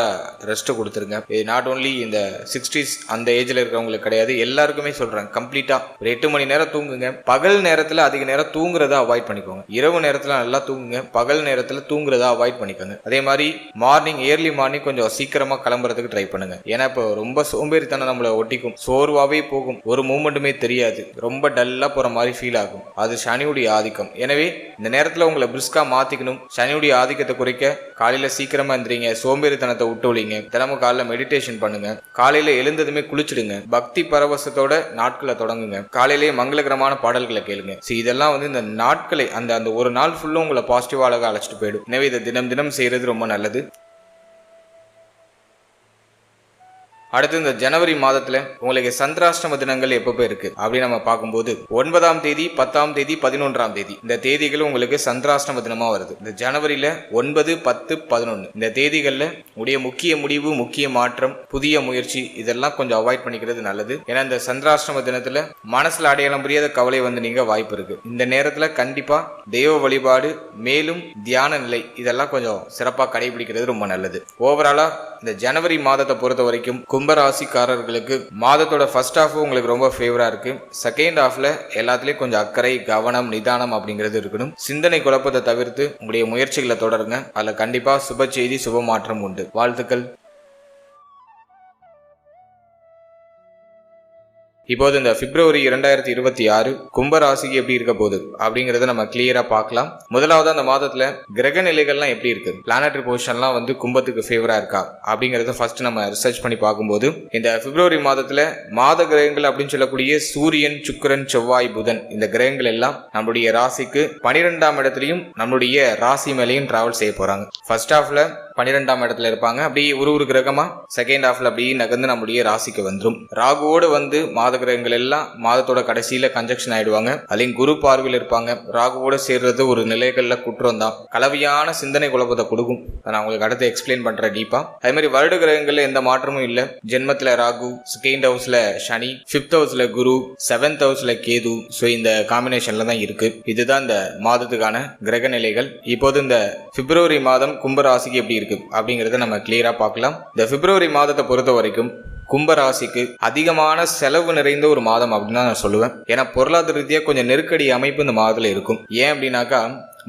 ரெஸ்ட் கொடுத்துருங்க. இது நாட் ஓன்லி இந்த 60s அந்த ஏஜ்ல இருக்கிறவங்களுக்கு கிடையாது, எல்லாருக்குமே சொல்றேன். கம்ப்ளீட்டா ஒரு 8 மணி நேரம் தூங்குங்க. பகல் நேரத்துல அதிக நேரம் தூங்குறத அவாய்ட் பண்ணிக்கோங்க. இரவு நேரத்துல நல்லா தூங்குங்க, பகல் நேரத்துல தூங்குறத அவாய்ட் பண்ணிக்கோங்க. அதே மாதிரி ஏர்லி மார்னிங் கொஞ்சம் சீக்கிரமா கிளம்புறதுக்கு ட்ரை பண்ணுங்க. ஏன்னா இப்போ ரொம்ப சோம்பேறித்தனம் நம்மளை ஒட்டிக்கும், சோர்வாவே போகும், ஒரு மூமெண்ட்டுமே தெரியாது, ரொம்ப டல்லா போற மாதிரி ஃபீல் ஆகும். அது சனியுடைய ஆதிக்கம். எனவே இந்த நேரத்துல உங்களை பிரிஸ்கா மாத்திக்கணும். சனியுடைய ஆதிக்கத்தை குறைக்க காலையில சீக்கிரமா எந்திரிங்க, சோம்பேறித்தனத்தை விட்டு ஒழிங்க. தினமும் காலையில மெடிடேஷன் பண்ணுங்க. காலையில எழுந்ததுமே குளிச்சிடுங்க. பக்தி பரவசத்தோட நாட்களை தொடங்குங்க. காலையிலேயே மங்களகரமான பாடல்களை கேளுங்க. இதெல்லாம் வந்து இந்த நாட்களை அந்த ஒரு நாள் ஃபுல்லும் உங்களை பாசிட்டிவா அழகா அழைச்சிட்டு போயிடும். எனவே இதை தினம் தினம் செய்யறது ரொம்ப நல்லது. அடுத்து இந்த ஜனவரி மாதத்துல உங்களுக்கு சந்திராஷ்டம தினங்கள் எப்பப்போ இருக்கு அப்படின்னு நம்ம பார்க்கும்போது 9ஆம் தேதி, 10ஆம் தேதி, 11ஆம் தேதி இந்த தேதிகள் உங்களுக்கு சந்திராஷ்டம தினமா வருது. இந்த ஜனவரியில 9, 10, 11 இந்த தேதிகள்ல உடைய முக்கிய முடிவு, முக்கிய மாற்றம், புதிய முயற்சி இதெல்லாம் கொஞ்சம் அவாய்ட் பண்ணிக்கிறது நல்லது. ஏன்னா இந்த சந்திராஷ்டம தினத்துல மனசுல அடையாளம் புரியாத கவலை வந்து நீங்க வாய்ப்பு இருக்கு. இந்த நேரத்துல கண்டிப்பா தெய்வ வழிபாடு, மேலும் தியான நிலை இதெல்லாம் கொஞ்சம் சிறப்பா கடைபிடிக்கிறது ரொம்ப நல்லது. ஓவராலா இந்த ஜனவரி மாதத்தை பொறுத்த வரைக்கும் கும்பராசிக்காரர்களுக்கு மாதத்தோட ஃபர்ஸ்ட் ஹாஃப் உங்களுக்கு ரொம்ப ஃபேவரா இருக்கு. செகண்ட் ஹாஃப்ல எல்லாத்துலயும் கொஞ்சம் அக்கறை, கவனம், நிதானம் அப்படிங்கிறது இருக்கணும். சிந்தனை குழப்பத்தை தவிர்த்து உங்களுடைய முயற்சிகளை தொடருங்க. அதுல கண்டிப்பா சுப செய்தி, சுப மாற்றம் உண்டு. வாழ்த்துக்கள். இப்போது இந்த பிப்ரவரி 2026 கும்பராசிக்கு எப்படி இருக்க போகுது அப்படிங்கறத நம்ம கிளியரா பார்க்கலாம். முதலாவது அந்த மாதத்துல கிரக நிலைகள்லாம் எப்படி இருக்கு, பிளானட்டரி பொசிஷன்லாம் வந்து கும்பத்துக்கு ஃபேவரா இருக்கா அப்படிங்கறத ஃபர்ஸ்ட் நம்ம ரிசர்ச் பண்ணி பார்க்கும்போது இந்த பிப்ரவரி மாதத்துல மாத கிரகங்கள் அப்படின்னு சொல்லக்கூடிய சூரியன், சுக்கிரன், செவ்வாய், புதன் இந்த கிரகங்கள் எல்லாம் நம்மளுடைய ராசிக்கு 12ஆம் இடத்துலயும் நம்மளுடைய ராசி மேலையும் டிராவல் செய்ய போறாங்க. ஃபர்ஸ்ட் ஹாஃப்ல 12ஆம் இடத்துல இருப்பாங்க. அப்படி ஒரு கிரகமா செகண்ட் ஹாஃப்ல அப்படி நகர்ந்து நம்முடைய ராசிக்கு வந்துடும். ராகுவோடு வந்து மாத கிரகங்கள் எல்லாம் மாதத்தோட கடைசியில கன்ஜெக்ஷன் ஆயிடுவாங்க. அதையும் குரு பார்வையில் இருப்பாங்க. ராகுவோட சேர்றது ஒரு நிலைகள்ல குற்றம் தான், கலவையான சிந்தனை குழப்பத்தை கொடுக்கும். நான் உங்களுக்கு அடுத்து எக்ஸ்பிளைன் பண்றேன் டீப்பா. அதே மாதிரி வருட கிரகங்கள்ல எந்த மாற்றமும் இல்ல. ஜென்மத்துல ராகு, செகண்ட் ஹவுஸ்ல சனி, 5th ஹவுஸ்ல குரு, 7th ஹவுஸ்ல கேது. சோ இந்த காம்பினேஷன்ல தான் இருக்கு. இதுதான் இந்த மாதத்துக்கான கிரக நிலைகள். இப்போது இந்த பிப்ரவரி மாதம் கும்பராசிக்கு எப்படி இருக்கு அப்படிங்கறத நம்ம கிளியரா பார்க்கலாம். இந்த பிப்ரவரி மாதத்தை பொறுத்த வரைக்கும் கும்பராசிக்கு அதிகமான செலவு நிறைந்த ஒரு மாதம் அப்படின்னு தான் நான் சொல்லுவேன். ஏன்னா பொருளாதார ரீதியா கொஞ்சம் நெருக்கடி அமைப்பு இந்த மாதத்துல இருக்கும். ஏன் அப்படின்னாக்கா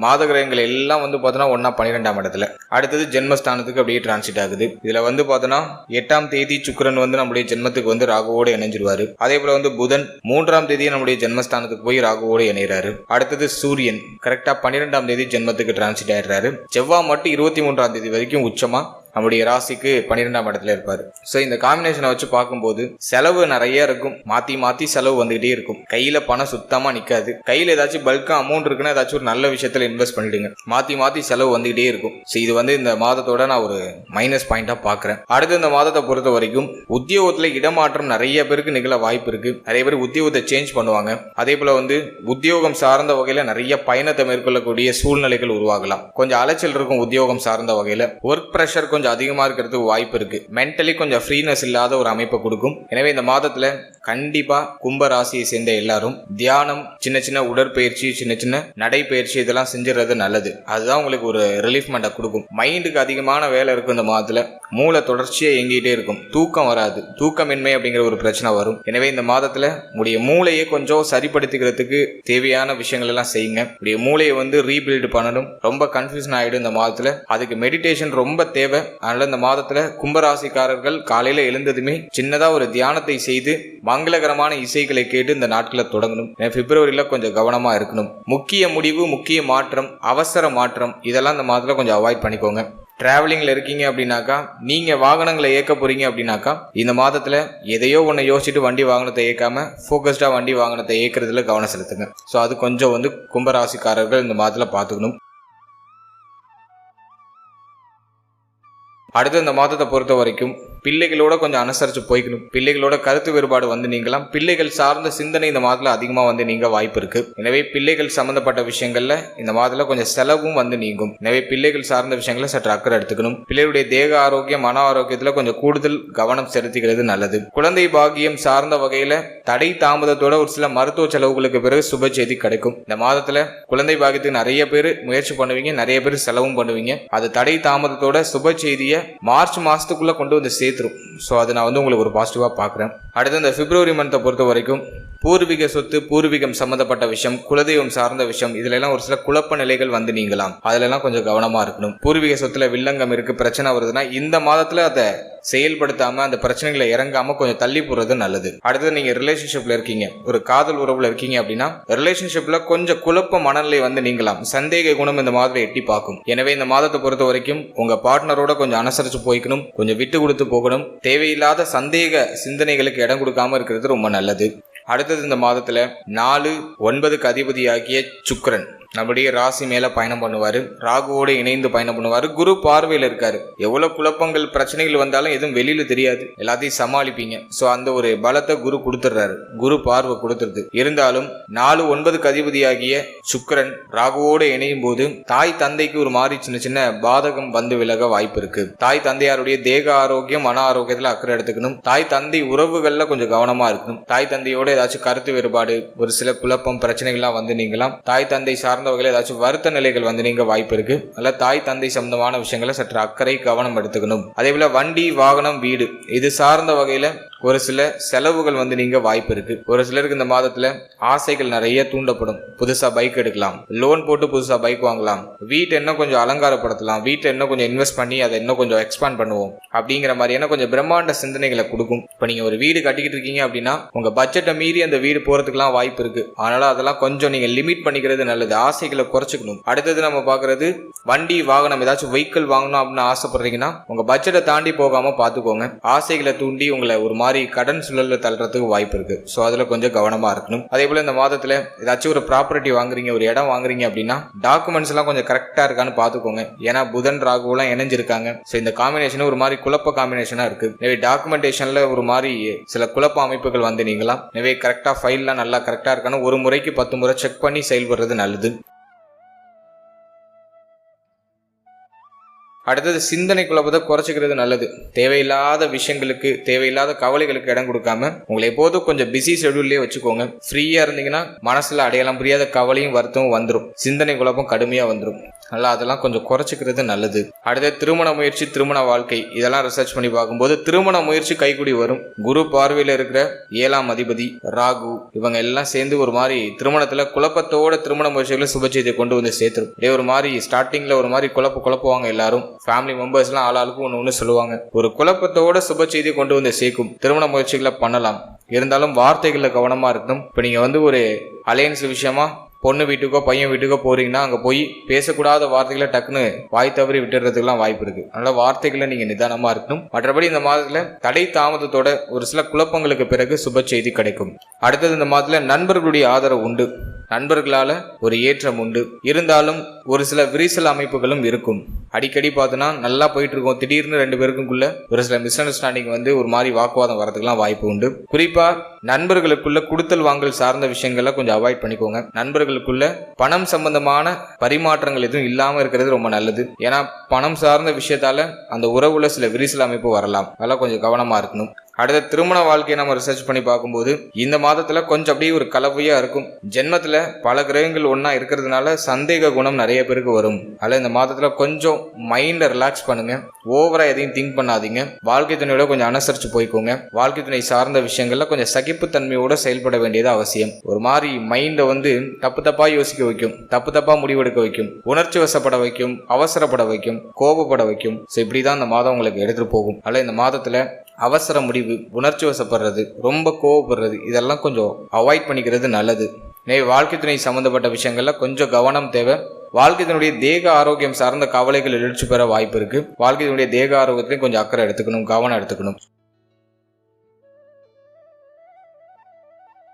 மாத கிரகங்கள் எல்லாம் வந்து பார்த்தோன்னா ஒன்னா 12ஆம் இடத்துல, அடுத்தது ஜென்மஸ்தானத்துக்கு அப்படியே டிரான்சிட் ஆகுது. இதுல வந்து பார்த்தோன்னா 8ஆம் தேதி சுக்கிரன் வந்து நம்முடைய ஜென்மத்துக்கு வந்து ராகுவோடு இணைஞ்சிருவாரு. அதே போல வந்து புதன் 3ஆம் தேதி நம்முடைய ஜென்மஸ்தானத்துக்கு போய் ராகுவோடு இணைகிறாரு. அடுத்தது சூரியன் கரெக்டா 12ஆம் தேதி ஜென்மத்துக்கு டிரான்சிட் ஆயிடுறாரு. செவ்வாய் மட்டும் 23ஆம் தேதி வரைக்கும் உச்சமா நம்முடைய ராசிக்கு 12ஆம் இடத்துல இருப்பாரு. சோ இந்த காம்பினேஷனை வச்சு பார்க்கும்போது செலவு நிறைய இருக்கும். மாத்தி செலவு வந்துகிட்டே இருக்கும். கையில பணம் சுத்தமா நிக்காது. கையில ஏதாச்சும் பல்கா அமௌண்ட் இருக்குன்னா ஏதாச்சும் ஒரு நல்ல விஷயத்துல இன்வெஸ்ட் பண்ணிடுங்க. மாத்தி செலவு வந்துகிட்டே இருக்கும். சோ இது வந்து இந்த மாதத்தோட நான் ஒரு மைனஸ் பாயிண்டா பாக்குறேன். அடுத்து இந்த மாதத்தை பொறுத்த வரைக்கும் உத்தியோகத்துல இடமாற்றம் நிறைய பேருக்கு நிகழ வாய்ப்பு இருக்கு. நிறைய பேர் உத்தியோகத்தை சேஞ்ச் பண்ணுவாங்க. அதே போல வந்து உத்தியோகம் சார்ந்த வகையில நிறைய பயணத்தை மேற்கொள்ளக்கூடிய சூழ்நிலைகள் உருவாகலாம். கொஞ்சம் அலைச்சல் இருக்கும். உத்தியோகம் சார்ந்த வகையில ஒர்க் பிரஷர் கொஞ்சம் அதிகமா இருக்கிறதுக்கு வாய்ப்பு இருக்கு. மென்டலி கொஞ்சம் ஃப்ரீனஸ் இல்லாத ஒரு அமைப்பை கொடுக்கும். எனவே இந்த மாதத்துல கண்டிப்பா கும்ப ராசியை சேர்ந்த எல்லாரும் தியானம், சின்ன உடற்பயிற்சி, சின்ன நடைப்பயிற்சி இதெல்லாம் செஞ்சுறது நல்லது. அதுதான் உங்களுக்கு ஒரு ரிலீஃப்மெண்ட்டை கொடுக்கும். மைண்டுக்கு அதிகமான வேலை இருக்கும் இந்த மாதத்துல. மூளை தொடர்ச்சியா இயங்கிட்டே இருக்கும். தூக்கம் வராது. தூக்கமின்மை அப்படிங்கிற ஒரு பிரச்சனை வரும். எனவே இந்த மாதத்துல உங்களுடைய மூளையை கொஞ்சம் சரிப்படுத்திக்கிறதுக்கு தேவையான விஷயங்கள் எல்லாம் செய்யுங்க. உங்களுடைய மூளையை வந்து ரீபில்ட் பண்ணணும். ரொம்ப கன்ஃபியூஷன் ஆயிடும் இந்த மாதத்துல. அதுக்கு மெடிடேஷன் ரொம்ப தேவை. அதனால இந்த மாதத்துல கும்பராசிக்காரர்கள் காலையில எழுந்ததுமே சின்னதா ஒரு தியானத்தை செய்து மங்களகரமான இசைகளை கேட்டு இந்த நாட்களை தொடங்கணும். பிப்ரவரியில கொஞ்சம் கவனமா இருக்கணும். முக்கிய முடிவு, முக்கிய மாற்றம், அவசர மாற்றம் இதெல்லாம் இந்த மாதத்துல கொஞ்சம் அவாய்ட் பண்ணிக்கோங்க. டிராவலிங்ல இருக்கீங்க அப்படின்னாக்கா, நீங்க வாகனங்களை இயக்க போறீங்க அப்படின்னாக்கா, இந்த மாதத்துல எதையோ ஒன்னு யோசிச்சுட்டு வண்டி வாகனத்தை இயக்காம போக்கஸ்டா வண்டி வாகனத்தை இயக்கிறதுல கவனம் செலுத்துங்க. ஸோ அது கொஞ்சம் வந்து கும்பராசிக்காரர்கள் இந்த மாதத்துல பார்த்துக்கணும். அடுத்து இந்த மாதத்தை பொறுத்த வரைக்கும் பிள்ளைகளோட கொஞ்சம் அனுசரிச்சு போய்க்கணும். பிள்ளைகளோட கருத்து வேறுபாடு வந்து நீங்களாம். பிள்ளைகள் சார்ந்த சிந்தனை இந்த மாதத்துல அதிகமா வந்து நீங்க வாய்ப்பு இருக்கு. எனவே பிள்ளைகள் சம்பந்தப்பட்ட விஷயங்கள்ல இந்த மாதத்துல கொஞ்சம் செலவும் வந்து நீங்கும். எனவே பிள்ளைகள் சார்ந்த விஷயங்கள சற்று அக்கறை எடுத்துக்கணும். பிள்ளைகளுடைய தேக ஆரோக்கியம், மன ஆரோக்கியத்துல கொஞ்சம் கூடுதல் கவனம் செலுத்திக்கிறது நல்லது. குழந்தை பாக்கியம் சார்ந்த வகையில தடை தாமதத்தோட ஒரு சில மருத்துவ செலவுகளுக்கு பிறகு சுப செய்தி கிடைக்கும். இந்த மாதத்துல குழந்தை பாக்கியத்துக்கு நிறைய பேர் முயற்சி பண்ணுவீங்க, நிறைய பேர் செலவும் பண்ணுவீங்க. அது தடை தாமதத்தோட சுப செய்தியை மார்ச் மாசத்துக்குள்ள கொண்டு வந்து சேர்த்துரும். ஸோ அதை நான் வந்து உங்களுக்கு ஒரு பாசிட்டிவா பார்க்குறேன். அடுத்து இந்த பிப்ரவரி மந்த்தை பொறுத்த வரைக்கும் பூர்வீக சொத்து, பூர்வீகம் சம்பந்தப்பட்ட விஷயம், குலதெய்வம் சார்ந்த விஷயம் இதுல எல்லாம் ஒரு சில குழப்ப நிலைகள் வந்து நீங்கலாம். அதுல எல்லாம் கொஞ்சம் கவனமா இருக்கணும். பூர்வீக சொத்துல வில்லங்கம் இருக்கு, பிரச்சனை வருதுன்னா இந்த மாதத்துல அதை செயல்படுத்தாம அந்த பிரச்சனைகளை இறங்காம கொஞ்சம் தள்ளி போறது நல்லது. அடுத்தது நீங்க ரிலேஷன்ஷிப்ல இருக்கீங்க, ஒரு காதல் உறவுல இருக்கீங்க அப்படின்னா ரிலேஷன்ஷிப்ல கொஞ்சம் குழப்ப மனநிலை வந்து நீங்கலாம். சந்தேக குணம் இந்த மாதத்துல எட்டி பார்க்கும். எனவே இந்த மாதத்தை பொறுத்த வரைக்கும் உங்க பார்ட்னரோட கொஞ்சம் அனுசரிச்சு போய்க்கணும். கொஞ்சம் விட்டு கொடுத்து போகணும். தேவையில்லாத சந்தேக சிந்தனைகளுக்கு இடம் கொடுக்காம இருக்கிறது ரொம்ப நல்லது. அடுத்தது இந்த மாதத்துல 4, 9க்கு அதிபதியாகிய சுக்கிரன் நம்முடைய ராசி மேல பயணம் பண்ணுவாரு. ராகுவோடு இணைந்து பயணம் பண்ணுவாரு. குரு பார்வையில இருக்காரு. எவ்வளவு குழப்பங்கள், பிரச்சனைகள் வந்தாலும் எதுவும் வெளியில தெரியாது, எல்லாத்தையும் சமாளிப்பீங்க. சோ அந்த ஒரு பலத்தை குரு கொடுத்துடுறாரு. குரு பார்வை கொடுத்துருது. இருந்தாலும் 4, 9க்கு அதிபதியாகிய சுக்கிரன் ராகுவோடு இணையும் போது தாய் தந்தைக்கு ஒரு மாதிரி சின்ன பாதகம் வந்து விலக வாய்ப்பு இருக்கு. தாய் தந்தையாருடைய தேக ஆரோக்கியம், மன ஆரோக்கியத்துல அக்கறை எடுத்துக்கணும். தாய் தந்தை உறவுகள்ல கொஞ்சம் கவனமா இருக்கணும். தாய் தந்தையோட ஏதாச்சும் கருத்து வேறுபாடு, ஒரு சில குழப்பம், பிரச்சனைகள்லாம் வந்து நீங்களாம். தாய் தந்தை சார்ந்த வகையில் ஏதாச்சும் வருத்த நிலைகள் வந்து நீங்க வாய்ப்பு இருக்கு. அல்ல தாய் தந்தை சம்பந்தமான விஷயங்களை சற்று அக்கறை கவனம் எடுத்துக்கணும். அதே போல வண்டி, வாகனம், வீடு இது சார்ந்த வகையில ஒரு சில செலவுகள் வந்து நீங்க வாய்ப்பு இருக்கு. ஒரு சிலருக்கு இந்த மாதத்துல ஆசைகள் நிறைய தூண்டப்படும். புதுசா பைக் எடுக்கலாம், லோன் போட்டு புதுசா பைக் வாங்கலாம், வீட்டை இன்னும் கொஞ்சம் அலங்காரப்படுத்தலாம், வீட்டை இன்னும் கொஞ்சம் இன்வெஸ்ட் பண்ணி அதை இன்னும் கொஞ்சம் எக்ஸ்பாண்ட் பண்ணுவோம் அப்படிங்கிற மாதிரியான கொஞ்சம் பிரம்மாண்ட சிந்தனைகளை கொடுக்கும். இப்ப நீங்க ஒரு வீடு கட்டிக்கிட்டு இருக்கீங்க அப்படின்னா உங்க பட்ஜெட்டை மீறி அந்த வீடு போறதுக்குலாம் வாய்ப்பு இருக்கு. அதனால அதெல்லாம் கொஞ்சம் நீங்க லிமிட் பண்ணிக்கிறது நல்லது. ஆசைகளை குறைச்சிக்கணும். அடுத்தது நம்ம பாக்குறது வண்டி, வாகனம், ஏதாச்சும் வெஹிக்கிள் வாங்கணும் அப்படின்னு ஆசைப்படுறீங்கன்னா உங்க பட்ஜெட்டை தாண்டி போகாம பாத்துக்கோங்க. ஆசைகளை தூண்டி உங்களை ஒரு மாதிரி கடன் சூழல்ல தள்ளுறதுக்கு வாய்ப்பு இருக்கு. சோ அதுல கொஞ்சம் கவனமா இருக்கணும். அதே போல இந்த மாதத்துல ஏதாச்சும் ஒரு ப்ராப்பர்ட்டி வாங்குறீங்க, ஒரு இடம் வாங்குறீங்க அப்படின்னா டாக்குமெண்ட்ஸ் எல்லாம் கொஞ்சம் கரெக்டா இருக்கான்னு பாத்துக்கோங்க. ஏன்னா புதன், ராகு எல்லாம் இணைஞ்சிருக்காங்க. சோ இந்த காம்பினேஷன் ஒரு மாதிரி குழப்ப காம்பினேஷனா இருக்கு. எனவே டாக்குமெண்டேஷன்ல ஒரு மாதிரி சில குழப்ப அமைப்புகள் வந்து நீங்களாம். எனவே கரெக்டா ஃபைல்லாம் நல்லா கரெக்டா இருக்கான்னு ஒரு முறைக்கு 10 முறை செக் பண்ணி செயல்படுறது நல்லது. அடுத்தது சிந்தனை குழப்பத்தை குறைச்சிக்கிறது நல்லது. தேவையில்லாத விஷயங்களுக்கு, தேவையில்லாத கவலைகளுக்கு இடம் கொடுக்காம உங்களை எப்போதும் கொஞ்சம் பிஸி ஷெட்யூல்லே வச்சுக்கோங்க. ஃப்ரீயா இருந்தீங்கன்னா மனசுல அடையாளம் புரியாத கவலையும் வருத்தமும் வந்துடும். சிந்தனை குழப்பம் கடுமையா வந்துடும். நல்லா அதெல்லாம் கொஞ்சம் குறைச்சிக்கிறது நல்லது. அடுத்து திருமண முயற்சி, திருமண வாழ்க்கை இதெல்லாம் ரிசர்ச் பண்ணி பார்க்கும்போது திருமண முயற்சி கைக்கூடி வரும். குரு பார்வையில் இருக்கிற 7ஆம் அதிபதி ராகு இவங்க எல்லாம் சேர்ந்து ஒரு மாதிரி திருமணத்துல குழப்பத்தோட திருமண முயற்சிகளை சுபச்செய்தியை கொண்டு வந்து சேர்த்துரும். இதே ஒரு மாதிரி ஸ்டார்டிங்ல ஒரு மாதிரி குழப்புவாங்க எல்லாரும். ஃபேமிலி மெம்பர்ஸ் எல்லாம் ஆளாளுக்கும் ஒன்று சொல்லுவாங்க. ஒரு குழப்பத்தோட சுபச்செய்தியை கொண்டு வந்து சேர்க்கும். திருமண முயற்சிகளை பண்ணலாம். இருந்தாலும் வார்த்தைகளில் கவனமா இருக்கணும். இப்போ நீங்க வந்து ஒரு அலையன்ஸ் விஷயமா பொண்ணு வீட்டுக்கோ பையன் வீட்டுக்கோ போறீங்கன்னா அங்க போய் பேசக்கூடாத வார்த்தைகளை டக்குன்னு வாய் தவறி விட்டுறதுக்குலாம் வாய்ப்பு இருக்கு. அதனால வார்த்தைகளை நீங்க நிதானமா இருக்கணும். மற்றபடி இந்த மாதத்துல தடை தாமதத்தோட ஒரு சில குழப்பங்களுக்கு பிறகு சுப செய்தி கிடைக்கும். அடுத்தது இந்த மாதத்துல நண்பர்களுடைய ஆதரவு உண்டு. நண்பர்களால ஒரு ஏற்றம் உண்டு. இருந்தாலும் ஒரு சில விரிசல் அமைப்புகளும் இருக்கும். அடிக்கடி பார்த்தோன்னா நல்லா போயிட்டு இருக்கோம், திடீர்னு 2 பேருக்குள்ள ஒரு சில மிஸ் அண்டர்ஸ்டாண்டிங் வந்து ஒரு மாதிரி வாக்குவாதம் வரதுக்குலாம் வாய்ப்பு உண்டு. குறிப்பா நண்பர்களுக்குள்ள கொடுத்தல் வாங்கல் சார்ந்த விஷயங்களை கொஞ்சம் அவாய்ட் பண்ணிக்கோங்க. நண்பர்களுக்குள்ள பணம் சம்பந்தமான பரிமாற்றங்கள் எதுவும் இல்லாம இருக்கிறது ரொம்ப நல்லது. ஏன்னா பணம் சார்ந்த விஷயத்தால அந்த உறவுல சில விரிசல் அமைப்பு வரலாம். அதெல்லாம் கொஞ்சம் கவனமா இருக்கணும். அடுத்த திருமண வாழ்க்கையை நம்ம ரிசர்ச் பண்ணி பார்க்கும்போது இந்த மாதத்துல கொஞ்சம் அப்படியே ஒரு கலவையா இருக்கும். ஜென்மத்துல பல கிரகங்கள் ஒன்னா இருக்கிறதுனால சந்தேக குணம் நிறைய பேருக்கு வரும். அதில் இந்த மாதத்துல கொஞ்சம் மைண்டை ரிலாக்ஸ் பண்ணுங்க. ஓவரா எதையும் திங்க் பண்ணாதீங்க. வாழ்க்கை துணையோட கொஞ்சம் அனுசரிச்சு போய்க்கோங்க. வாழ்க்கை துணை சார்ந்த விஷயங்கள்ல கொஞ்சம் சகிப்புத்தன்மையோட செயல்பட வேண்டியது அவசியம். ஒரு மாதிரி மைண்டை வந்து தப்பா யோசிக்க வைக்கும், தப்பா முடிவெடுக்க வைக்கும், உணர்ச்சி வசப்பட வைக்கும், அவசரப்பட வைக்கும், கோபப்பட வைக்கும். ஸோ இப்படிதான் இந்த மாதம் உங்களுக்கு எடுத்துட்டு போகும். அதில் இந்த மாதத்துல அவசர முடிவு, உணர்ச்சி வசப்படுறது, ரொம்ப கோவப்படுறது இதெல்லாம் கொஞ்சம் அவாய்ட் பண்ணிக்கிறது நல்லது. வாழ்க்கை துணை சம்பந்தப்பட்ட விஷயங்கள்ல கொஞ்சம் கவனம் தேவை. வாழ்க்கை துணையுடைய தேக ஆரோக்கியம் சார்ந்த கவலைகள் எழுச்சி பெற வாய்ப்பு இருக்கு. வாழ்க்கை துணையுடைய தேக ஆரோக்கியத்திலையும் கொஞ்சம் அக்கறை எடுத்துக்கணும், கவனம் எடுத்துக்கணும்.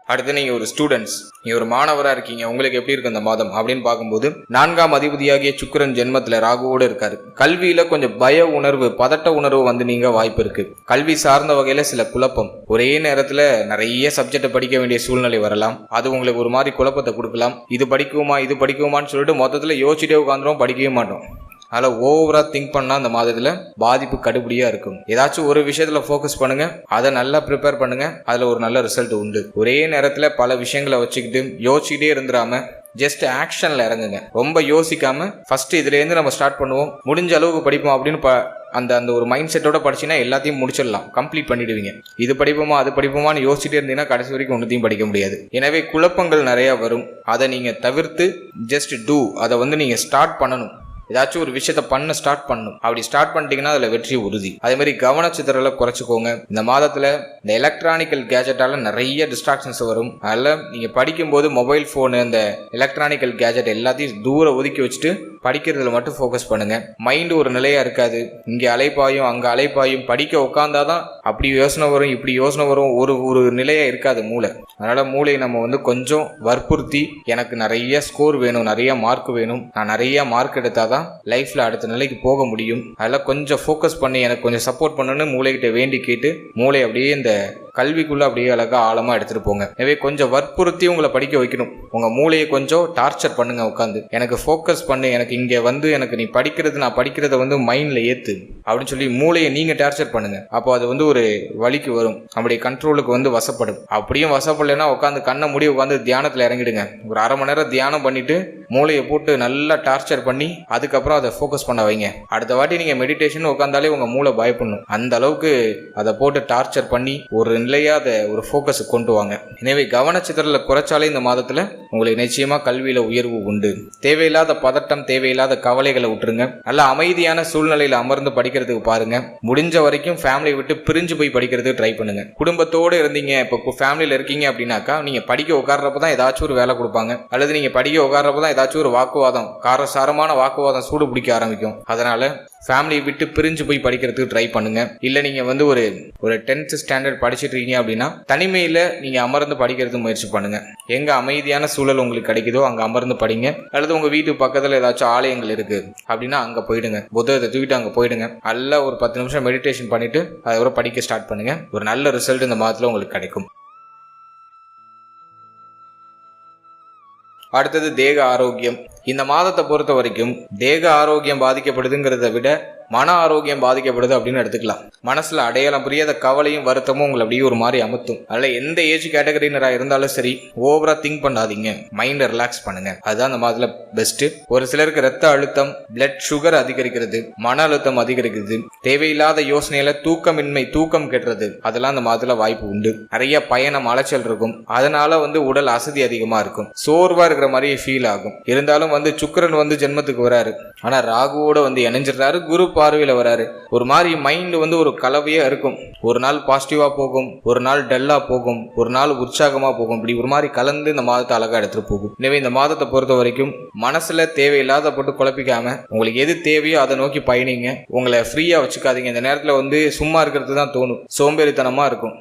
அடுத்து நீங்க ஒரு ஸ்டூடெண்ட்ஸ், நீங்க ஒரு மாணவரா இருக்கீங்க, உங்களுக்கு எப்படி இருக்கு இந்த மாதம் அப்படின்னு பார்க்கும்போது 4ஆம் அதிபதியாகிய சுக்கிரன் ஜென்மத்துல ராகுவோடு இருக்காரு. கல்வியில கொஞ்சம் பய உணர்வு, பதட்ட உணர்வு வந்து நீங்க வாய்ப்பு இருக்கு. கல்வி சார்ந்த வகையில சில குழப்பம், ஒரே நேரத்துல நிறைய சப்ஜெக்ட் படிக்க வேண்டிய சூழ்நிலை வரலாம். அது உங்களுக்கு ஒரு மாதிரி குழப்பத்தை கொடுக்கலாம். இது படிக்குமான்னு சொல்லிட்டு மொத்தத்துல யோசிச்சுட்டே உட்காந்துரும், படிக்கவே மாட்டோம். அதில் ஓவரா திங்க் பண்ணா அந்த மாதத்துல பாதிப்பு கடுபடியா இருக்கும். ஏதாச்சும் ஒரு விஷயத்துல ஃபோக்கஸ் பண்ணுங்க, அதை நல்லா ப்ரிப்பேர் பண்ணுங்க, அதுல ஒரு நல்ல ரிசல்ட் உண்டு. ஒரே நேரத்துல பல விஷயங்களை வச்சுக்கிட்டு யோசிச்சுட்டே இருந்துடாம ஜஸ்ட் ஆக்ஷன்ல இறங்குங்க. ரொம்ப யோசிக்காம ஃபர்ஸ்ட் இதுல இருந்து நம்ம ஸ்டார்ட் பண்ணுவோம், முடிஞ்ச அளவுக்கு படிப்போம் அப்படின்னு அந்த ஒரு மைண்ட் செட்டோட படிச்சீங்கன்னா எல்லாத்தையும் முடிச்சிடலாம், கம்ப்ளீட் பண்ணிடுவீங்க. இது படிப்போமா அது படிப்போமான்னு யோசிச்சுட்டே இருந்தீங்கன்னா கடைசி வரைக்கும் ஒன்றுத்தையும் படிக்க முடியாது. எனவே குழப்பங்கள் நிறைய வரும். அதை நீங்க தவிர்த்து ஜஸ்ட் டூ, அதை வந்து நீங்க ஸ்டார்ட் பண்ணணும். ஏதாச்சும் ஒரு விஷயத்த ஸ்டார்ட் பண்ணணும். அப்படி ஸ்டார்ட் பண்ணிட்டீங்கன்னா அதுல வெற்றி உறுதி. அதே மாதிரி கவனச்சிதறலை குறைச்சிக்கோங்க. இந்த மாதத்துல இந்த எலக்ட்ரானிக்கல் கேஜெட்டால நிறைய டிஸ்ட்ராக்ஷன்ஸ் வரும். அதனால நீங்க படிக்கும்போது மொபைல் போனு, இந்த எலக்ட்ரானிக்கல் கேஜெட் எல்லாத்தையும் தூர ஒதுக்கி வச்சுட்டு படிக்கிறதுல மட்டும் ஃபோக்கஸ் பண்ணுங்க. மைண்டு ஒரு நிலையா இருக்காது. இங்க அலைப்பாயும் அங்க அலைப்பாயும். படிக்க உட்காந்தாதான் அப்படி யோசனை வரும், இப்படி யோசனை வரும், ஒரு நிலையா இருக்காது மூளை. அதனால மூளையை நம்ம வந்து கொஞ்சம் வற்புறுத்தி, எனக்கு நிறைய ஸ்கோர் வேணும், நிறைய மார்க் வேணும், நான் நிறைய மார்க் எடுத்தாதான் லைஃப்ல அடுத்த நிலைக்கு போக முடியும், அதெல்லாம் கொஞ்சம் ஃபோக்கஸ் பண்ணி எனக்கு கொஞ்சம் சப்போர்ட் பண்ணுன்னு மூளைகிட்ட வேண்டி கேட்டு மூளை அப்படியே இந்த கல்விக்குள்ள அப்படியே அழகா ஆழமா எடுத்துட்டு போங்க. எனவே கொஞ்சம் வற்புறுத்தி உங்களை படிக்க வைக்கணும். உங்க மூளையை கொஞ்சம் டார்ச்சர் பண்ணுங்க. உட்காந்து எனக்கு ஃபோக்கஸ் பண்ணு, எனக்கு இங்க வந்து எனக்கு நீ படிக்கிறது, நான் படிக்கிறத வந்து மைண்ட்ல ஏத்து அப்படின்னு சொல்லி மூளையை நீங்க டார்ச்சர் பண்ணுங்க. அப்போ அது வந்து ஒரு வழிக்கு வரும், நம்முடைய கண்ட்ரோலுக்கு வந்து வசப்படும். அப்படியும் வசப்படலைன்னா உட்காந்து கண்ணை மூடி உட்காந்து தியானத்துல இறங்கிடுங்க. ஒரு அரை மணி நேரம் தியானம் பண்ணிட்டு மூளையை போட்டு நல்லா டார்ச்சர் பண்ணி அதுக்கப்புறம் அதை ஃபோக்கஸ் பண்ண வைங்க. அடுத்த வாட்டி நீங்க மெடிடேஷன் உட்காந்தாலே உங்க மூளை பயப்படணும். அந்த அளவுக்கு அதை போட்டு டார்ச்சர் பண்ணி ஒரு நிலையா அதை ஒரு ஃபோக்கஸ் கொண்டு வாங்க. எனவே கவனச்சிதறல குறைச்சாலே இந்த மாதத்துல உங்களுக்கு நிச்சயமா கல்வியில உயர்வு உண்டு. தேவையில்லாத பதட்டம், தேவையில்லாத கவலைகளை விட்டுருங்க. நல்ல அமைதியான சூழ்நிலையில அமர்ந்து படிக்கிறதுக்கு பாருங்க. முடிஞ்ச வரைக்கும் ஃபேமிலியை விட்டு பிரிஞ்சு போய் படிக்கிறதுக்கு ட்ரை பண்ணுங்க. குடும்பத்தோடு இருந்தீங்க, இப்போ ஃபேமிலியில இருக்கீங்க அப்படின்னாக்கா நீங்க படிக்க உட்கார்றப்ப தான் ஏதாச்சும் ஒரு வேலை கொடுப்பாங்க, அல்லது நீங்க படிக்க உட்கார்றப்ப தான் ஏதாச்சும் ஒரு வாக்குவாதம், காரசாரமான வாக்குவாதம் சூடு பிடிக்க ஆரம்பிக்கும். அதனால ஃபேமிலியை விட்டு பிரிஞ்சு போய் படிக்கிறதுக்கு ட்ரை பண்ணுங்க. இல்ல நீங்க வந்து ஒரு 10th ஸ்டாண்டர்ட் படிச்சுட்டு இருக்கீங்க அப்படின்னா தனிமையில நீங்க அமர்ந்து படிக்கிறதுக்கு முயற்சி பண்ணுங்க. எங்க அமைதியான சூழல் உங்களுக்கு கிடைக்குதோ அங்க அமர்ந்து படிங்க. அல்லது உங்க வீட்டு பக்கத்துல ஏதாச்சும் ஆலயங்கள் இருக்கு அப்படின்னா அங்க போயிடுங்க, புத்தகத்தை தூக்கிட்டு அங்க போயிடுங்க. நல்லா ஒரு 10 நிமிஷம் மெடிடேஷன் பண்ணிட்டு அதுக்கப்புறம் படிக்க ஸ்டார்ட் பண்ணுங்க. ஒரு நல்ல ரிசல்ட் இந்த மாதத்துல உங்களுக்கு கிடைக்கும். அடுத்தது தேக ஆரோக்கியம். இந்த மாதத்தை பொறுத்த வரைக்கும் தேக ஆரோக்கியம் பாதிக்கப்படுதுங்கிறத விட மன ஆரோக்கியம் பாதிக்கப்படுது அப்படின்னு எடுத்துக்கலாம். மனசுல அடையாளம் புரியாத கவலையும் வருத்தமும் உங்களை அப்படியே ஒரு மாதிரி அமுத்தும். அதில் எந்த ஏஜ் கேட்டகரினரா இருந்தாலும் சரி, ஓவரா திங்க் பண்ணாதீங்க, மைண்டை ரிலாக்ஸ் பண்ணுங்க. அதுதான் அந்த மாதத்துல பெஸ்ட். ஒரு சிலருக்கு ரத்த அழுத்தம், பிளட் சுகர் அதிகரிக்கிறது, மன அழுத்தம் அதிகரிக்கிறது, தேவையில்லாத யோசனையில தூக்கமின்மை, தூக்கம் கெட்டுறது, அதெல்லாம் அந்த மாதத்துல வாய்ப்பு உண்டு. நிறைய பயணம், அலைச்சல் இருக்கும். அதனால வந்து உடல் அசதி அதிகமா இருக்கும், சோர்வா இருக்கிற மாதிரி ஃபீல் ஆகும். இருந்தாலும் வந்து சுக்கிரன் வந்து ஜென்மத்துக்கு வராரு, ஆனா ராகுவோட வந்து இணைஞ்சிடறாரு, குரு பார்வையில வராரு. ஒரு மாதிரி மைண்ட் வந்து ஒரு கலவையா இருக்கும். ஒரு நாள் பாசிட்டிவா போகும், ஒரு நாள் டல்லா போகும், ஒரு நாள் உற்சாகமா போகும். இப்படி ஒரு மாதிரி கலந்து இந்த மாதத்தை அழகா எடுத்துட்டு போகும். எனவே இந்த மாதத்தை பொறுத்த வரைக்கும் மனசுல தேவையில்லாத போட்டு குழப்பிக்காம உங்களுக்கு எது தேவையோ அதை நோக்கி பயணிங்க. உங்களை ஃப்ரீயா வச்சுக்காதீங்க. இந்த நேரத்துல வந்து சும்மா இருக்கிறது தான் தோணும், சோம்பேறித்தனமா இருக்கும்.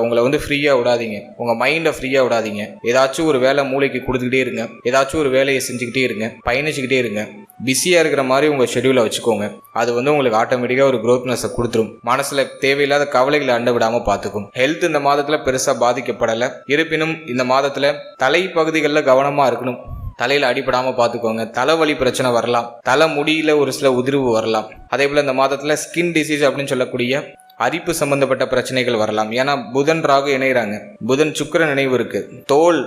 உங்களை வந்து ஃப்ரீயா விடாதீங்க, உங்க மைண்டை ஃப்ரீயா விடாதீங்க. ஏதாச்சும் ஒரு வேலை மூளைக்கு கொடுத்துக்கிட்டே இருங்க, ஏதாச்சும் ஒரு வேலையை செஞ்சுக்கிட்டே இருங்க, பயணிச்சுக்கிட்டே இருங்க. பிஸியா இருக்கிற மாதிரி உங்க ஷெடியூலை வச்சுக்கோங்க. அது வந்து உங்களுக்கு ஆட்டோமேட்டிக்கா ஒரு க்ரோத்னஸை கொடுத்துரும். மனசுல தேவையில்லாத கவலைகளை அண்ட விடாம பாத்துக்கும். ஹெல்த் இந்த மாதத்துல பெருசா பாதிக்கப்படல. இருப்பினும் இந்த மாதத்துல தலை பகுதிகளில் கவனமா இருக்கணும். தலையில அடிபடாம பாத்துக்கோங்க. தலைவலி பிரச்சனை வரலாம், தலை முடியில ஒரு சில உதிர்வு வரலாம். அதே போல இந்த மாதத்துல ஸ்கின் டிசீஸ் அப்படின்னு சொல்லக்கூடிய அரிப்பு சம்பந்தப்பட்ட பிரச்சனைகள் வரலாம். ஏன்னா புதன் ராகு இணைகிறாங்க, புதன் சுக்கிரன் நினைவு இருக்கு.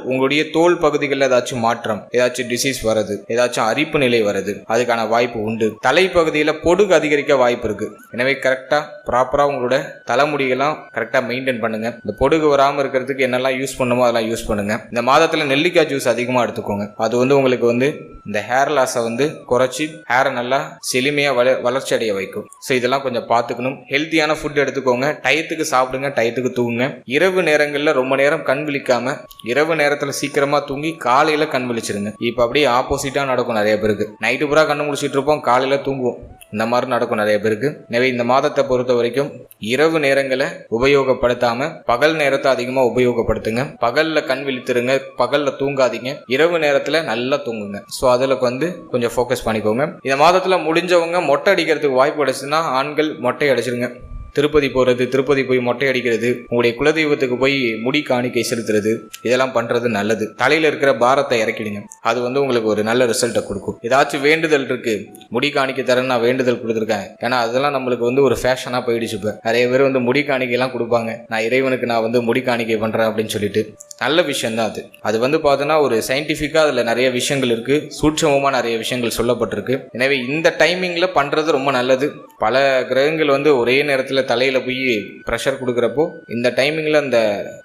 உங்களுடைய தோல் பகுதிகளில் ஏதாச்சும் மாற்றம், ஏதாச்சும் டிசீஸ் வருது, ஏதாச்சும் அரிப்பு நிலை வருது, அதுக்கான வாய்ப்பு உண்டு. தலைப்பகுதியில பொடுகு அதிகரிக்க வாய்ப்பு இருக்கு. எனவே கரெக்டா ப்ராப்பரா உங்களோட தலைமுடியெல்லாம் கரெக்டா மெயின்டைன் பண்ணுங்க. இந்த பொடுகு வராம இருக்கிறதுக்கு என்னெல்லாம் யூஸ் பண்ணுமோ அதெல்லாம் யூஸ் பண்ணுங்க. இந்த மாதத்துல நெல்லிக்காய் ஜூஸ் அதிகமா எடுத்துக்கோங்க. அது வந்து உங்களுக்கு வந்து இந்த ஹேர் லாஸை வந்து குறைச்சி ஹேரை நல்லா செழுமையா வளர்ச்சி அடைய வைக்கும். ஸோ இதெல்லாம் கொஞ்சம் பார்த்துக்கணும். ஹெல்த்தியான ஃபுட் எடுத்துக்கோங்க, டயத்துக்கு சாப்பிடுங்க, டயத்துக்கு தூங்குங்க. இரவு நேரங்களில் ரொம்ப நேரம் கண் விழிக்காம இரவு நேரத்தில் சீக்கிரமா தூங்கி காலையில கண் விழிச்சிருங்க. இப்போ அப்படியே ஆப்போசிட்டா நடக்கும் நிறைய பேருக்கு. நைட்டு பூரா கண்ணு முடிச்சிட்டு இருப்போம், காலையில தூங்குவோம். இந்த மாதிரி நடக்கும் நிறைய பேருக்கு. எனவே இந்த மாதத்தை பொறுத்த வரைக்கும் இரவு நேரங்களை உபயோகப்படுத்தாம பகல் நேரத்தை அதிகமா உபயோகப்படுத்துங்க. பகல்ல கண் விழித்திருங்க, பகல்ல தூங்காதீங்க, இரவு நேரத்துல நல்லா தூங்குங்க. ஸோ அதில் வந்து கொஞ்சம் ஃபோக்கஸ் பண்ணிக்கோங்க. இந்த மாதத்துல முடிஞ்சவங்க மொட்டை அடிக்கிறதுக்கு வாய்ப்பு கிடைச்சுன்னா ஆண்கள் மொட்டை அடிச்சிருங்க. திருப்பதி போகிறது, திருப்பதி போய் மொட்டை அடிக்கிறது, உங்களுடைய குலதெய்வத்துக்கு போய் முடி காணிக்கை செலுத்துறது, இதெல்லாம் பண்றது நல்லது. தலையில இருக்கிற பாரத்தை இறக்கிடுங்க. அது வந்து உங்களுக்கு ஒரு நல்ல ரிசல்ட்டை கொடுக்கும். ஏதாச்சும் வேண்டுதல் இருக்கு, முடி காணிக்கை தரேன்னு நான் வேண்டுதல் கொடுத்துருக்கேன். ஏன்னா அதெல்லாம் நம்மளுக்கு வந்து ஒரு ஃபேஷனா போயிடுச்சு. இப்போ நிறைய பேர் வந்து முடி காணிக்கை எல்லாம் கொடுப்பாங்க. நான் இறைவனுக்கு நான் வந்து முடி காணிக்கை பண்றேன் அப்படின்னு சொல்லிட்டு. நல்ல விஷயம் தான் அது. அது வந்து பார்த்தோன்னா ஒரு சயின்டிஃபிக்கா அதுல நிறைய விஷயங்கள் இருக்கு, சூட்சமமா நிறைய விஷயங்கள் சொல்லப்பட்டிருக்கு. எனவே இந்த டைமிங்ல பண்றது ரொம்ப நல்லது. பல கிரகங்கள் வந்து ஒரே நேரத்தில் தலையில போய் ப்ரெஷர் கொடுக்குறப்போ இந்த டைமிங்ல அந்த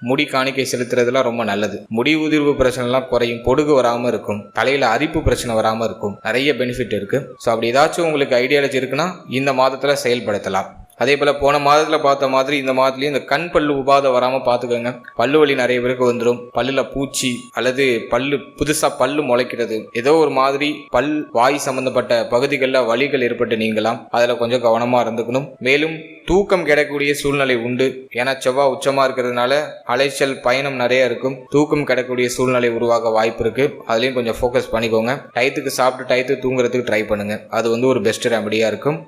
முடி காணிக்கை செலுத்துறதுலாம் ரொம்ப நல்லது. முடி உதிர்வு பிரச்சனை எல்லாம் குறையும், பொடுகு வராம இருக்கும், தலையில அரிப்பு பிரச்சனை வராம இருக்கும். நிறைய பெனிஃபிட் இருக்கு. ஸோ அப்படி ஏதாச்சும் உங்களுக்கு ஐடியாலஜி இருக்குன்னா இந்த மாதத்துல செயல்படுத்தலாம். அதே போல போன மாதத்துல பார்த்த மாதிரி இந்த மாதத்துலயும் இந்த கண் பல்லு உபாதை வராம பாத்துக்கோங்க. பல்லு வலி நிறைய பேருக்கு வந்துடும். பல்லுல பூச்சி அல்லது புதுசா பல்லு முளைக்கிறது, ஏதோ ஒரு மாதிரி வாய் சம்பந்தப்பட்ட பகுதிகளில் வலிகள் ஏற்பட்டு நீங்களாம். அதுல கொஞ்சம் கவனமா இருந்துக்கணும். மேலும் தூக்கம் கிடைக்கக்கூடிய சூழ்நிலை உண்டு. ஏன்னா செவ்வாய் உச்சமா இருக்கிறதுனால அலைச்சல் பயணம் நிறைய இருக்கும். தூக்கம் கிடைக்கக்கூடிய சூழ்நிலை உருவாக வாய்ப்பு இருக்கு. அதுலயும் கொஞ்சம் ஃபோக்கஸ் பண்ணிக்கோங்க. டயத்துக்கு சாப்பிட்டு டயத்துக்கு தூங்குறதுக்கு ட்ரை பண்ணுங்க. அது வந்து ஒரு பெஸ்ட் ரெமடியா இருக்கும்.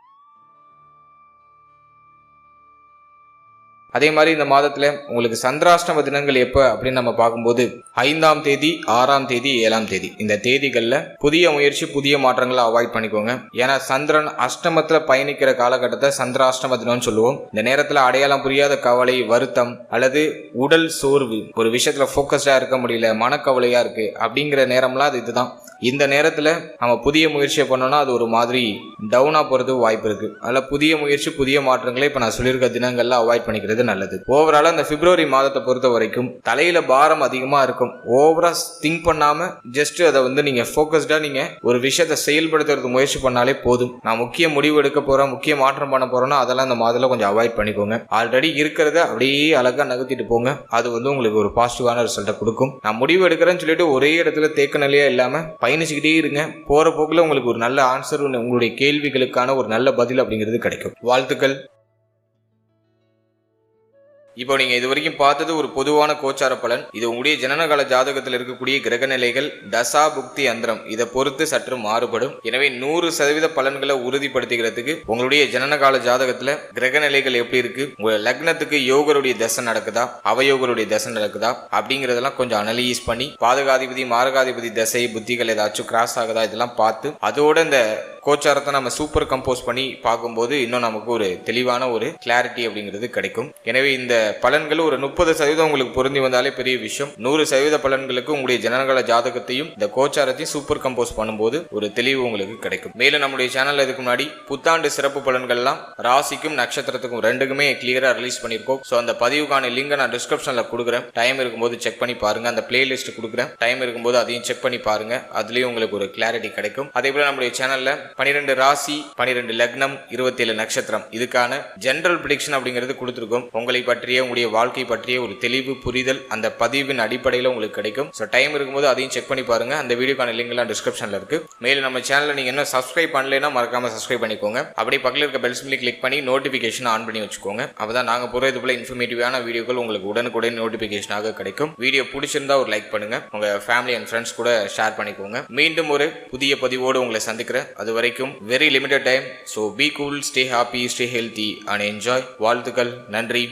அதே மாதிரி இந்த மாதத்துல உங்களுக்கு சந்திராஷ்டம தினங்கள் எப்ப அப்படின்னு நம்ம பார்க்கும்போது 5ஆம் தேதி, 6ஆம் தேதி, 7ஆம் தேதி இந்த தேதிகள்ல புதிய முயற்சி, புதிய மாற்றங்களை அவாய்ட் பண்ணிக்கோங்க. ஏன்னா சந்திரன் அஷ்டமத்துல பயணிக்கிற காலகட்டத்தை சந்திராஷ்டம தினம்னு சொல்லுவோம். இந்த நேரத்துல அடையாளம் புரியாத கவலை, வருத்தம் அல்லது உடல் சோர்வு, ஒரு விஷயத்துல போக்கஸ்டா இருக்க முடியல, மனக்கவலையா இருக்கு அப்படிங்கிற நேரம்லாம் அது இதுதான். இந்த நேரத்துல நம்ம புதிய முயற்சியை பண்ணோம்னா அது ஒரு மாதிரி டவுனா போறது வாய்ப்பு இருக்கு. அதனால புதிய முயற்சி, புதிய மாற்றங்களை இப்ப நான் சொல்லியிருக்க தினங்கள்ல அவாய்ட் பண்ணிக்கிறது நல்லது. ஓவராலா இந்த பிப்ரவரி மாதத்தை பொறுத்த வரைக்கும் தலையில பாரம் அதிகமா இருக்கும். ஓவரா திங்க் பண்ணாம ஜஸ்ட் அதை நீங்க போக்கஸ்டா நீங்க ஒரு விஷயத்தை செயல்படுத்துறது முயற்சி பண்ணாலே போதும். நான் முக்கிய முடிவு எடுக்க போறேன், முக்கிய மாற்றம் பண்ண போறேன்னா அதெல்லாம் இந்த மாதத்துல கொஞ்சம் அவாய்ட் பண்ணிக்கோங்க. ஆல்ரெடி இருக்கிறத அப்படியே அழகா நகர்த்திட்டு போங்க. அது உங்களுக்கு ஒரு பாசிட்டிவான ரிசல்ட்டை கொடுக்கும். நான் முடிவு எடுக்கிறேன்னு சொல்லிட்டு ஒரே இடத்துல தேக்க நிலையா இல்லாம பயணிச்சுக்கிட்டே இருங்க. போற போக்குல உங்களுக்கு ஒரு நல்ல ஆன்சர், உங்களுடைய கேள்விகளுக்கான ஒரு நல்ல பதில் அப்படிங்கிறது கிடைக்கும். வாழ்த்துக்கள். இப்போ நீங்க இது வரைக்கும் பார்த்தது ஒரு பொதுவான கோச்சார பலன். இது உங்களுடைய ஜனனகால ஜாதகத்தில் இருக்கக்கூடிய கிரக நிலைகள், தசா புக்தி அந்தரம் இதை பொறுத்து சற்று மாறுபடும். எனவே 100% பலன்களை உறுதிப்படுத்திக்கிறதுக்கு உங்களுடைய ஜனனகால ஜாதகத்துல கிரக நிலைகள் எப்படி இருக்கு, உங்க லக்னத்துக்கு யோகருடைய தசை நடக்குதா, அவயோகருடைய தசை நடக்குதா அப்படிங்கறதெல்லாம் கொஞ்சம் அனலைஸ் பண்ணி பாதகாதிபதி, மாரகாதிபதி தசை புத்திகள் ஏதாச்சும் கிராஸ் ஆகுதா இதெல்லாம் பார்த்து அதோட இந்த கோச்சாரத்தை நம்ம சூப்பர் கம்போஸ் பண்ணி பார்க்கும்போது இன்னும் நமக்கு ஒரு தெளிவான ஒரு கிளாரிட்டி அப்படிங்கிறது கிடைக்கும். எனவே இந்த பலன்கள் ஒரு 30% உங்களுக்கு பொருந்தி வந்தாலே பெரிய விஷயம். 100% பலன்களுக்கு உங்களுடைய ஜனனகால ஜாதகத்தையும் இந்த கோச்சாரத்தையும் சூப்பர் கம்போஸ் பண்ணும்போது ஒரு தெளிவு உங்களுக்கு கிடைக்கும். மேலும் நம்முடைய சேனல்ல இதுக்கு முன்னாடி புத்தாண்டு சிறப்பு பலன்கள்லாம் ராசிக்கும் நட்சத்திரத்துக்கும் ரெண்டுக்குமே கிளியரா ரிலீஸ் பண்ணியிருக்கோம். ஸோ அந்த பதிவுக்கான லிங்க் நான் டிஸ்கிரிப்ஷன்ல கொடுக்குறேன். டைம் இருக்கும்போது செக் பண்ணி பாருங்க. அந்த பிளேலிஸ்ட் கொடுக்குறேன். டைம் இருக்கும்போது அதையும் செக் பண்ணி பாருங்க. அதுலயும் உங்களுக்கு ஒரு கிளாரிட்டி கிடைக்கும். அதே போல நம்முடைய சேனல்ல 12 ராசி, 12 லக்னம், 27 நட்சத்திரம் இதுக்கான ஜெனரல் பிரெடிக்ஷன் அப்படிங்கிறது கொடுத்துருக்கோம். உங்களை பற்றிய, உங்களுடைய வாழ்க்கை பற்றிய ஒரு தெளிவு புரிதல் அந்த பதிவின் அடிப்படையில் உங்களுக்கு கிடைக்கும். ஸோ டைம் இருக்கும்போது அதையும் செக் பண்ணி பாருங்க. அந்த வீடியோக்கான லிங்க் எல்லாம் டிஸ்கிரிப்ஷன்ல இருக்கு. மேலும் நம்ம சேனலை நீங்க என்ன சப்ஸ்கிரைப் பண்ணலைன்னா மறக்காம சப்ஸ்கிரைப் பண்ணிக்கோங்க. அப்படியே பக்கத்தில் இருக்க பெல் சிம்பிளை கிளிக் பண்ணி நோட்டிபிகேஷன் ஆன் பண்ணி வச்சுக்கோங்க. அப்பதான் நாங்க போற இது போல இன்ஃபர்மேட்டிவான வீடியோக்கள் உங்களுக்கு உடனுக்குடன் நோட்டிபிகேஷனாக கிடைக்கும். வீடியோ பிடிச்சிருந்தா ஒரு லைக் பண்ணுங்க. உங்க ஃபேமிலி அண்ட் ஃப்ரெண்ட்ஸ் கூட ஷேர் பண்ணிக்கோங்க. மீண்டும் ஒரு புதிய பதிவோடு உங்களை சந்திக்கிறேன். அது வரைக்கும் very limited time, so be cool, stay happy, stay healthy and enjoy. வாழ்த்துக்கள். நன்றி.